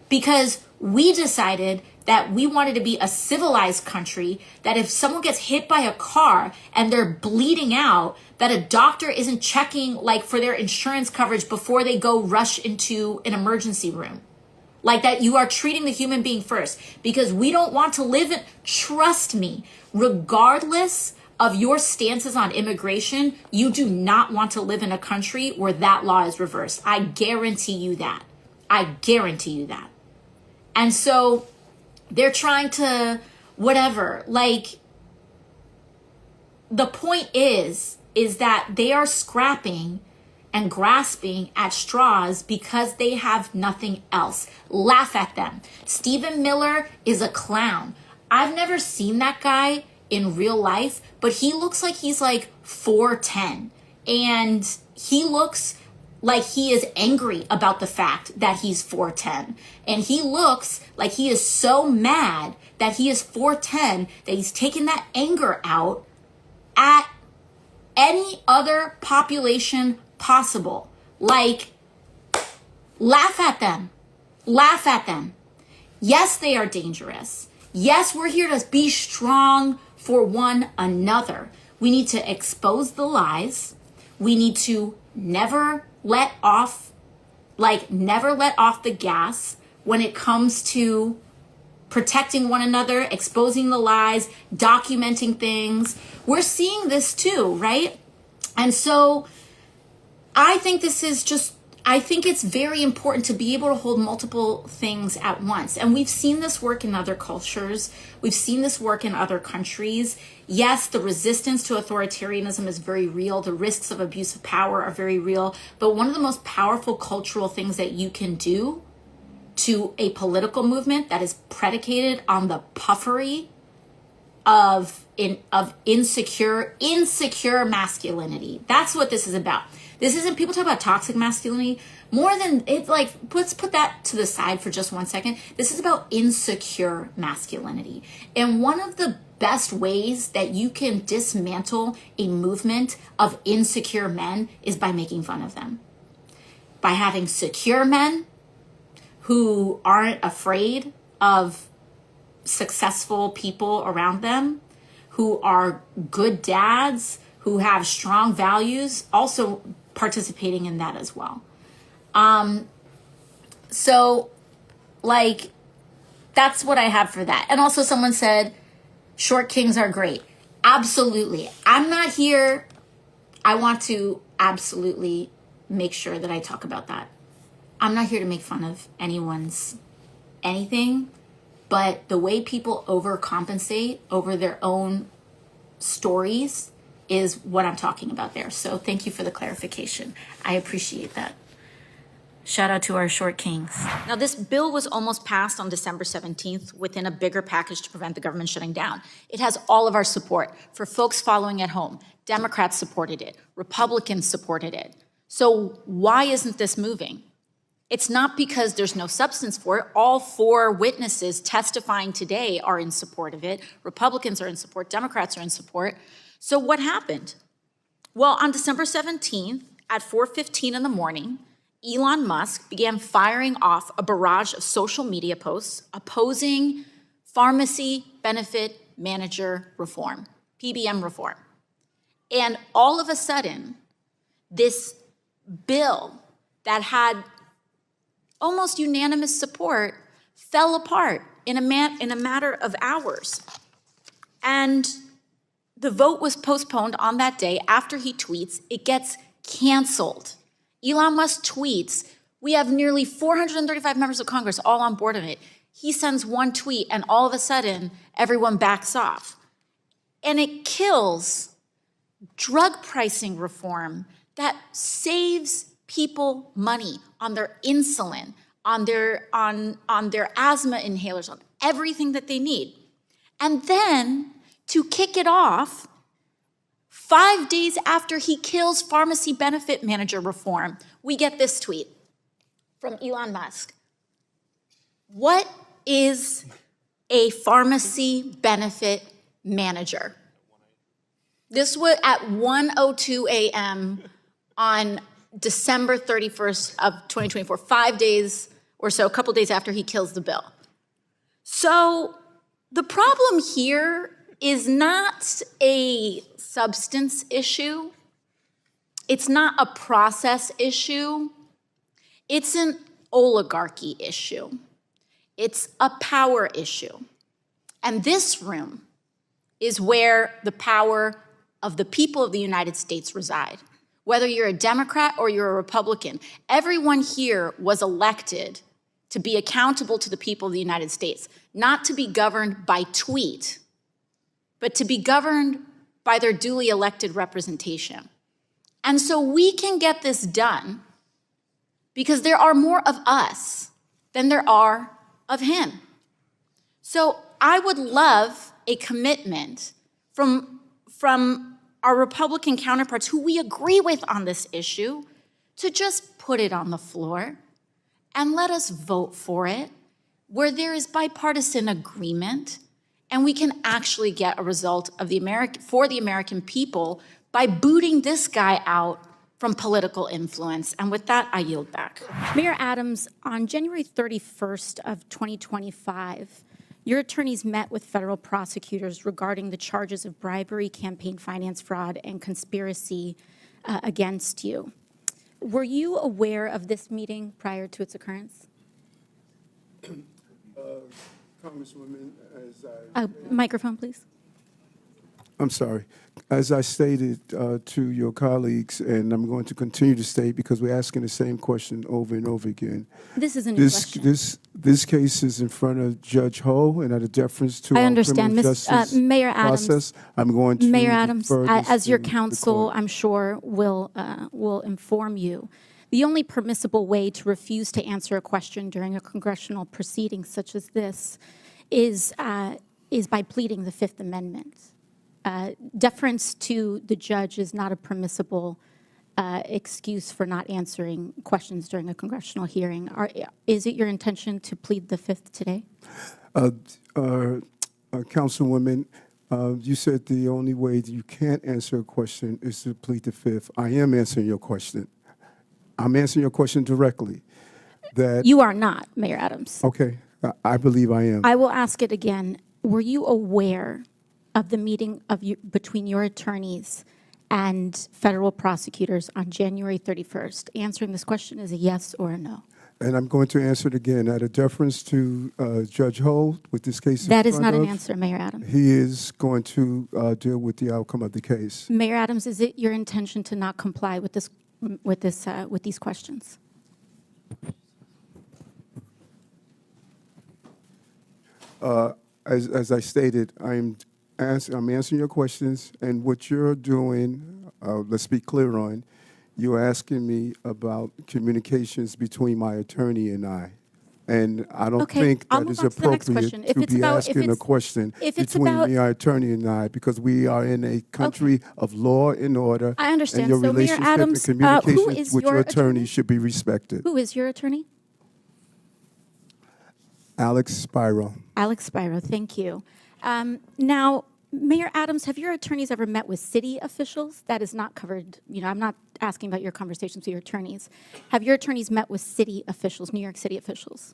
Because we decided that we wanted to be a civilized country, that if someone gets hit by a car and they're bleeding out, that a doctor isn't checking for their insurance coverage before they go rush into an emergency room. Like that you are treating the human being first, because we don't want to live in, trust me, regardless of your stances on immigration, you do not want to live in a country where that law is reversed. I guarantee you that. I guarantee you that. And so they're trying to whatever, the point is that they are scrapping and grasping at straws because they have nothing else. Laugh at them. Stephen Miller is a clown. I've never seen that guy in real life, but he looks like he's 4'10", and he looks like he is angry about the fact that he's 4'10". And he looks like he is so mad that he is 4'10", that he's taken that anger out at any other population possible. Like, laugh at them. Laugh at them. Yes, they are dangerous. Yes, we're here to be strong for one another. We need to expose the lies. We need to never let off the gas when it comes to protecting one another, exposing the lies, documenting things. We're seeing this too, right? And so I think it's very important to be able to hold multiple things at once. And we've seen this work in other cultures. We've seen this work in other countries. Yes, the resistance to authoritarianism is very real. The risks of abuse of power are very real. But one of the most powerful cultural things that you can do to a political movement that is predicated on the puffery of insecure masculinity. That's what this is about. This isn't, people talk about toxic masculinity, more than, it's like, let's put that to the side for just 1 second. This is about insecure masculinity. And one of the best ways that you can dismantle a movement of insecure men is by making fun of them. By having secure men who aren't afraid of successful people around them, who are good dads, who have strong values, also participating in that as well. So, like, that's what I have for that. And also someone said, short kings are great. Absolutely. I'm not here. I want to absolutely make sure that I talk about that. I'm not here to make fun of anyone's anything, but the way people overcompensate over their own stories is what I'm talking about there. So thank you for the clarification. I appreciate that. Shout out to our short kings. Now, this bill was almost passed on December 17th within a bigger package to prevent the government shutting down. It has all of our support. For folks following at home, Democrats supported it. Republicans supported it. So why isn't this moving? It's not because there's no substance for it. All 4 witnesses testifying today are in support of it. Republicans are in support. Democrats are in support. So what happened? Well, on December 17th at 4:15 in the morning, Elon Musk began firing off a barrage of social media posts opposing pharmacy benefit manager reform, PBM reform. And all of a sudden, this bill that had almost unanimous support fell apart in a matter of hours. And the vote was postponed on that day. After he tweets, it gets canceled. Elon Musk tweets, we have nearly 435 members of Congress all on board of it. He sends one tweet and all of a sudden, everyone backs off. And it kills drug pricing reform that saves people money on their insulin, on their asthma inhalers, on everything that they need. And then to kick it off, 5 days after he kills pharmacy benefit manager reform, we get this tweet from Elon Musk. What is a pharmacy benefit manager? This was at 1:02 a.m. on December 31st of 2024, 5 days or so, a couple days after he kills the bill. So the problem here is not a substance issue. It's not a process issue. It's an oligarchy issue. It's a power issue. And this room is where the power of the people of the United States reside. Whether you're a Democrat or you're a Republican, everyone here was elected to be accountable to the people of the United States, not to be governed by tweet, but to be governed by their duly elected representation. And so we can get this done because there are more of us than there are of him. So I would love a commitment from our Republican counterparts who we agree with on this issue to just put it on the floor and let us vote for it where there is bipartisan agreement and we can actually get a result of for the American people by booting this guy out from political influence. And with that, I yield back. Mayor Adams, on January 31st of 2025, your attorneys met with federal prosecutors regarding the charges of bribery, campaign finance fraud, and conspiracy against you. Were you aware of this meeting prior to its occurrence? Congresswoman, as Microphone, please. I'm sorry. As I stated to your colleagues, and I'm going to continue to state because we're asking the same question over and over again. This is a new question. This case is in front of Judge Ho, and out of deference to I our understand, criminal justice Mayor Adams. process, I'm going to Mayor Adams, defer this as your to the counsel, court. I'm sure will inform you. The only permissible way to refuse to answer a question during a congressional proceeding such as this is by pleading the Fifth Amendment. Deference to the judge is not a permissible excuse for not answering questions during a congressional hearing. Is it your intention to plead the Fifth today? Councilwoman, you said the only way that you can't answer a question is to plead the Fifth. I am answering your question. I'm answering your question directly. That You are not, Mayor Adams. Okay, I believe I am. I will ask it again. Were you aware of the meeting between your attorneys and federal prosecutors on January 31st? Answering this question is a yes or a no. And I'm going to answer it again. Out of deference to Judge Ho with this case. That is not an answer, Mayor Adams. He is going to deal with the outcome of the case. Mayor Adams, is it your intention to not comply with these questions? As I stated, I'm answering your questions, and what you're doing, let's be clear on, you're asking me about communications between my attorney and I. And I don't think that is appropriate to be asking a question between my attorney and I, because we are in a country of law and order. I understand. And your So, Mayor relationship Adams, and who communications is with your your attorney should be respected. Who is your attorney? Alex Spiro. Alex Spiro, thank you. Now, Mayor Adams, have your attorneys ever met with city officials? That is not covered. I'm not asking about your conversations with your attorneys. Have your attorneys met with city officials, New York City officials?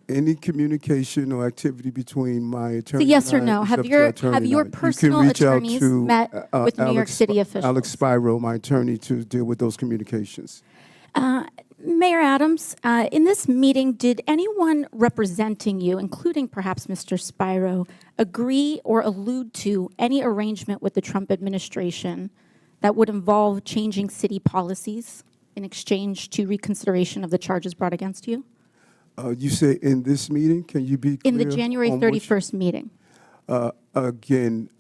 Any communication or activity between my attorney yes or and I no? is Have up to your attorney have and your I. personal You can reach out attorneys to, met with New York City officials? Alex Spiro, my attorney, to deal with those communications. Mayor Adams, in this meeting, did anyone representing you, including perhaps Mr. Spiro, agree or allude to any arrangement with the Trump administration that would involve changing city policies in exchange to reconsideration of the charges brought against you? You say in this meeting? Can you be clear? In the January 31st meeting. Again,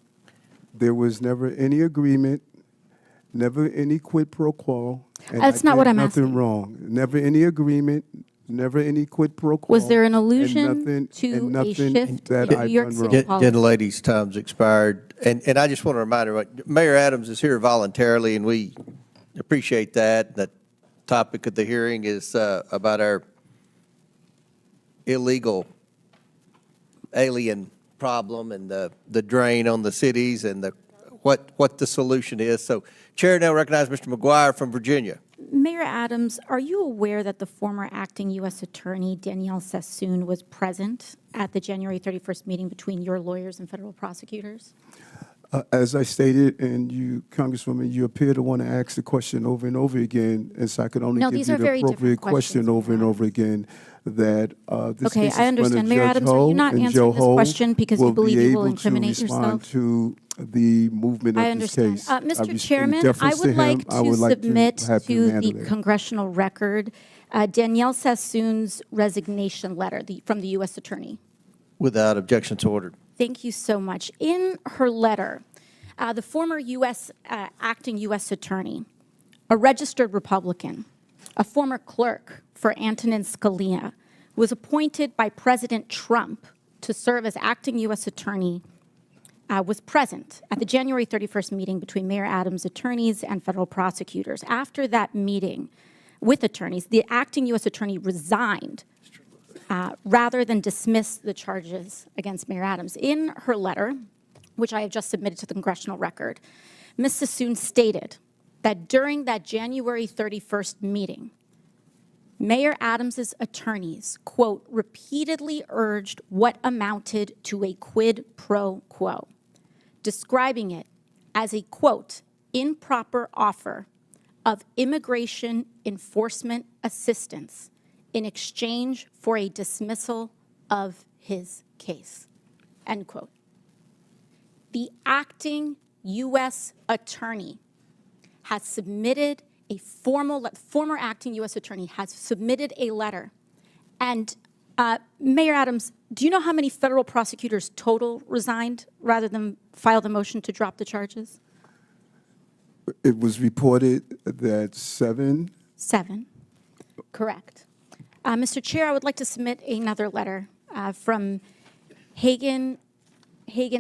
there was never any agreement, never any quid pro quo. And That's not what I'm asking. Nothing wrong. Never any agreement, never any quid pro quo. Was there an allusion and nothing to a shift that in I've New York done City wrong. policy? Gentlelady's time's expired. And I just want to remind her, Mayor Adams is here voluntarily, and we appreciate that. The topic of the hearing is about our illegal alien problem and the drain on the cities and what the solution is. So, Chair now recognize Mr. McGuire from Virginia. Mayor Adams, are you aware that the former acting U.S. Attorney Danielle Sassoon was present at the January 31st meeting between your lawyers and federal prosecutors? As I stated, and you, Congresswoman, you appear to want to ask the question over and over again, and so I could only give you the appropriate question over and over again. That this Okay, case I is understand. Mayor Judge Adams, are Ho, you not and answering Joe this Ho question because you will believe be you will able incriminate to respond yourself? to the movement I of this understand. case. Mr. Chairman, I would like to submit to the congressional record Danielle Sassoon's resignation letter from the U.S. Attorney. Without objections ordered. Thank you so much. In her letter, the former acting U.S. Attorney, a registered Republican, a former clerk for Antonin Scalia, was appointed by President Trump to serve as acting U.S. Attorney was present at the January 31st meeting between Mayor Adams' attorneys and federal prosecutors. After that meeting with attorneys, the acting U.S. attorney resigned rather than dismiss the charges against Mayor Adams. In her letter, which I have just submitted to the congressional record, Ms. Sassoon stated that during that January 31st meeting, Mayor Adams's attorneys, quote, repeatedly urged what amounted to a quid pro quo, describing it as a, quote, improper offer of immigration enforcement assistance in exchange for a dismissal of his case, end quote. The acting U.S. attorney has submitted a former acting U.S. attorney has submitted a letter. And Mayor Adams, do you know how many federal prosecutors total resigned rather than file the motion to drop the charges? It was reported that 7. 7, correct. Mr. Chair, I would like to submit another letter from Hagan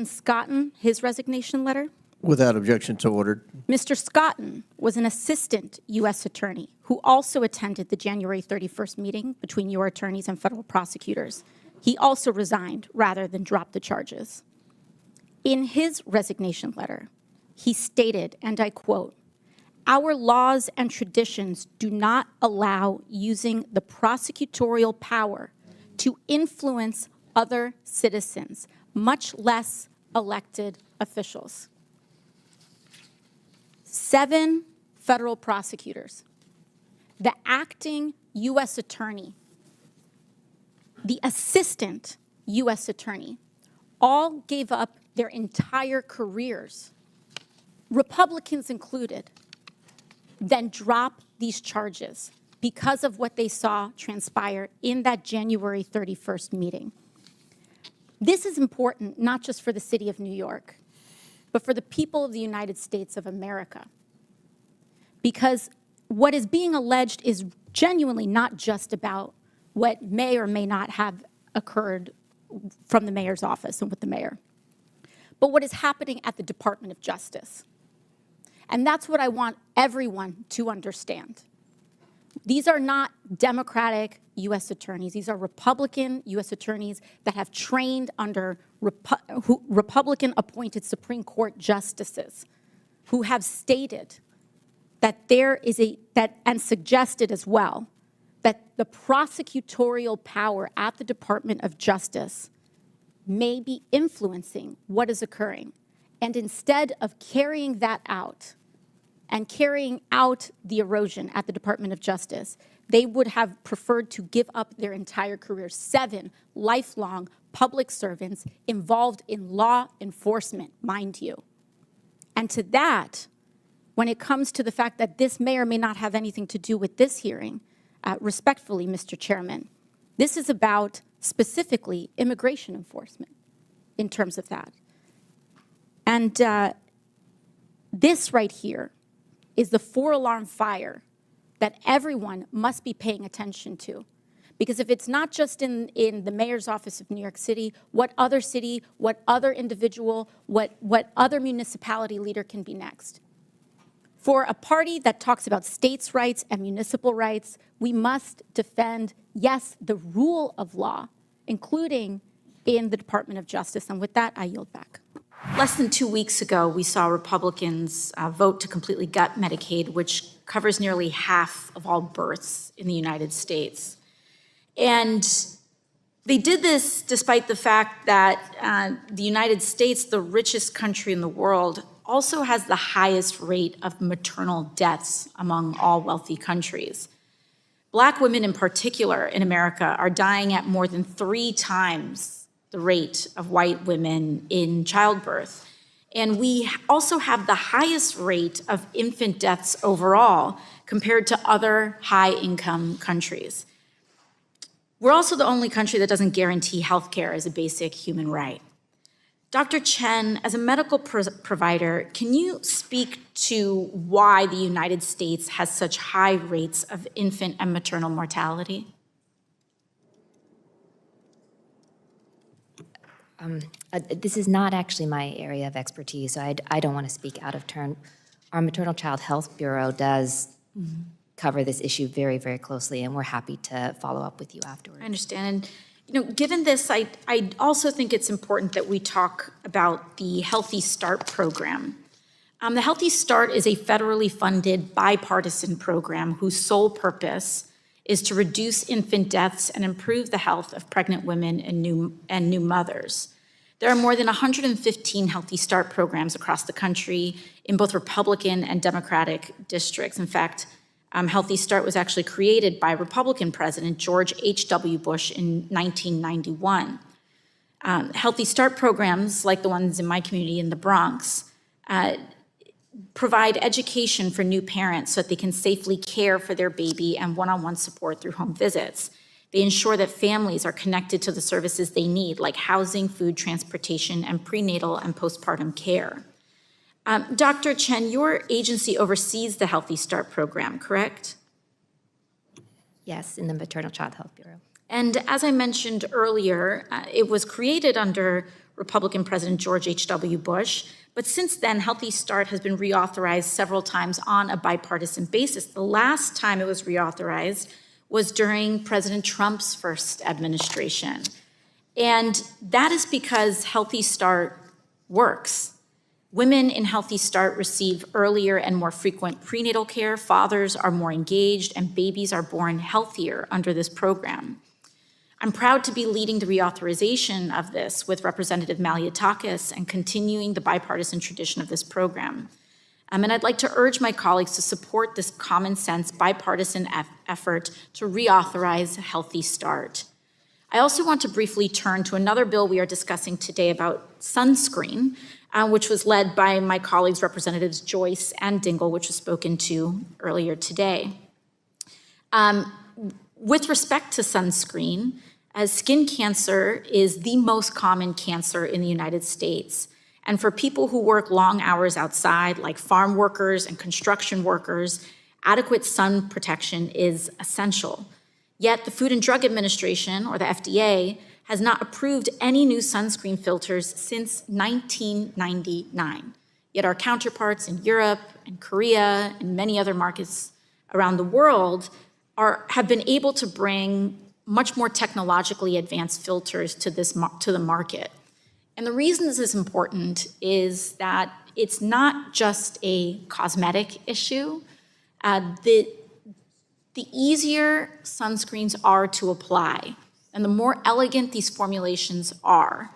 Scotton, his resignation letter. Without objection, so ordered. Mr. Scotton was an assistant U.S. attorney who also attended the January 31st meeting between your attorneys and federal prosecutors. He also resigned rather than drop the charges. In his resignation letter, he stated, and I quote, "Our laws and traditions do not allow using the prosecutorial power to influence other citizens, much less elected officials." 7 federal prosecutors, the acting U.S. attorney, the assistant U.S. attorney, all gave up their entire careers, Republicans included, then drop these charges because of what they saw transpire in that January 31st meeting. This is important not just for the city of New York, but for the people of the United States of America. Because what is being alleged is genuinely not just about what may or may not have occurred from the mayor's office and with the mayor, but what is happening at the Department of Justice. And that's what I want everyone to understand. These are not Democratic U.S. attorneys. These are Republican U.S. attorneys that have trained under Republican-appointed Supreme Court justices who have stated that there is and suggested as well, that the prosecutorial power at the Department of Justice may be influencing what is occurring. And instead of carrying that out and carrying out the erosion at the Department of Justice, they would have preferred to give up their entire careers. 7 lifelong public servants involved in law enforcement, mind you. And to that, when it comes to the fact that this may or may not have anything to do with this hearing, respectfully, Mr. Chairman, this is about specifically immigration enforcement in terms of that. And this right here is the 4-alarm fire that everyone must be paying attention to. Because if it's not just in the mayor's office of New York City, what other city, what other individual, what other municipality leader can be next? For a party that talks about states' rights and municipal rights, we must defend, yes, the rule of law, including in the Department of Justice. And with that, I yield back. Less than 2 weeks ago, we saw Republicans vote to completely gut Medicaid, which covers nearly half of all births in the United States. And they did this despite the fact that the United States, the richest country in the world, also has the highest rate of maternal deaths among all wealthy countries. Black women in particular in America are dying at more than 3 times the rate of white women in childbirth. And we also have the highest rate of infant deaths overall compared to other high-income countries. We're also the only country that doesn't guarantee health care as a basic human right. Dr. Chen, as a medical provider, can you speak to why the United States has such high rates of infant and maternal mortality? This is not actually my area of expertise, so I don't want to speak out of turn. Our Maternal Child Health Bureau does cover this issue very, very closely, and we're happy to follow up with you afterwards. I understand. And, given this, I also think it's important that we talk about the Healthy Start program. The Healthy Start is a federally funded bipartisan program whose sole purpose is to reduce infant deaths and improve the health of pregnant women and new mothers. There are more than 115 Healthy Start programs across the country in both Republican and Democratic districts. In fact, Healthy Start was actually created by Republican President George H.W. Bush in 1991. Healthy Start programs, like the ones in my community in the Bronx, provide education for new parents so that they can safely care for their baby and one-on-one support through home visits. They ensure that families are connected to the services they need, like housing, food, transportation, and prenatal and postpartum care. Dr. Chen, your agency oversees the Healthy Start program, correct? Yes, in the Maternal Child Health Bureau. And as I mentioned earlier, it was created under Republican President George H.W. Bush, but since then, Healthy Start has been reauthorized several times on a bipartisan basis. The last time it was reauthorized was during President Trump's first administration. And that is because Healthy Start works. Women in Healthy Start receive earlier and more frequent prenatal care, fathers are more engaged, and babies are born healthier under this program. I'm proud to be leading the reauthorization of this with Representative Malliotakis and continuing the bipartisan tradition of this program. And I'd like to urge my colleagues to support this common sense bipartisan effort to reauthorize Healthy Start. I also want to briefly turn to another bill we are discussing today about sunscreen, which was led by my colleagues, Representatives Joyce and Dingell, which was spoken to earlier today. With respect to sunscreen, skin cancer is the most common cancer in the United States. And for people who work long hours outside, like farm workers and construction workers, adequate sun protection is essential. Yet the Food and Drug Administration, or the FDA, has not approved any new sunscreen filters since 1999. Yet our counterparts in Europe and Korea and many other markets around the world have been able to bring much more technologically advanced filters to the market. And the reason this is important is that it's not just a cosmetic issue. The easier sunscreens are to apply, and the more elegant these formulations are,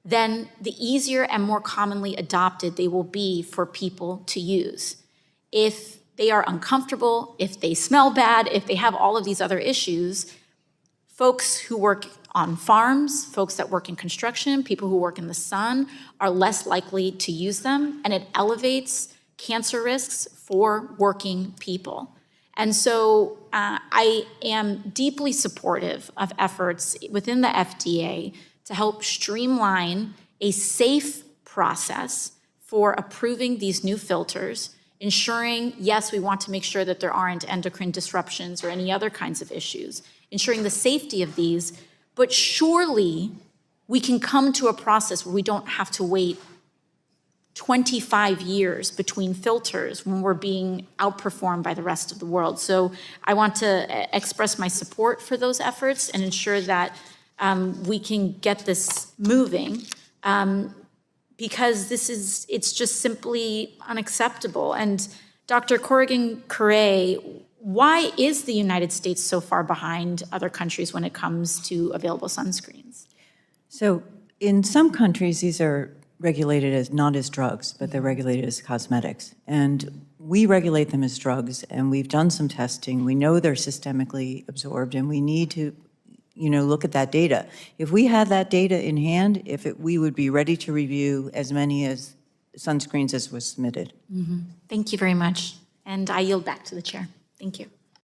then the easier and more commonly adopted they will be for people to use. If they are uncomfortable, if they smell bad, if they have all of these other issues, folks who work on farms, folks that work in construction, people who work in the sun are less likely to use them, and it elevates cancer risks for working people. And so I am deeply supportive of efforts within the FDA to help streamline a safe process for approving these new filters, ensuring, yes, we want to make sure that there aren't endocrine disruptions or any other kinds of issues, ensuring the safety of these, but surely we can come to a process where we don't have to wait 25 years between filters when we're being outperformed by the rest of the world. So I want to express my support for those efforts and ensure that we can get this moving because it's just simply unacceptable. And Dr. Corrigan-Curray, why is the United States so far behind other countries when it comes to available sunscreens? So in some countries, these are regulated as not as drugs, but they're regulated as cosmetics. And we regulate them as drugs, and we've done some testing. We know they're systemically absorbed, and we need to, look at that data. If we had that data in hand, we would be ready to review as many as sunscreens as was submitted. Mm-hmm. Thank you very much. And I yield back to the chair. Thank you.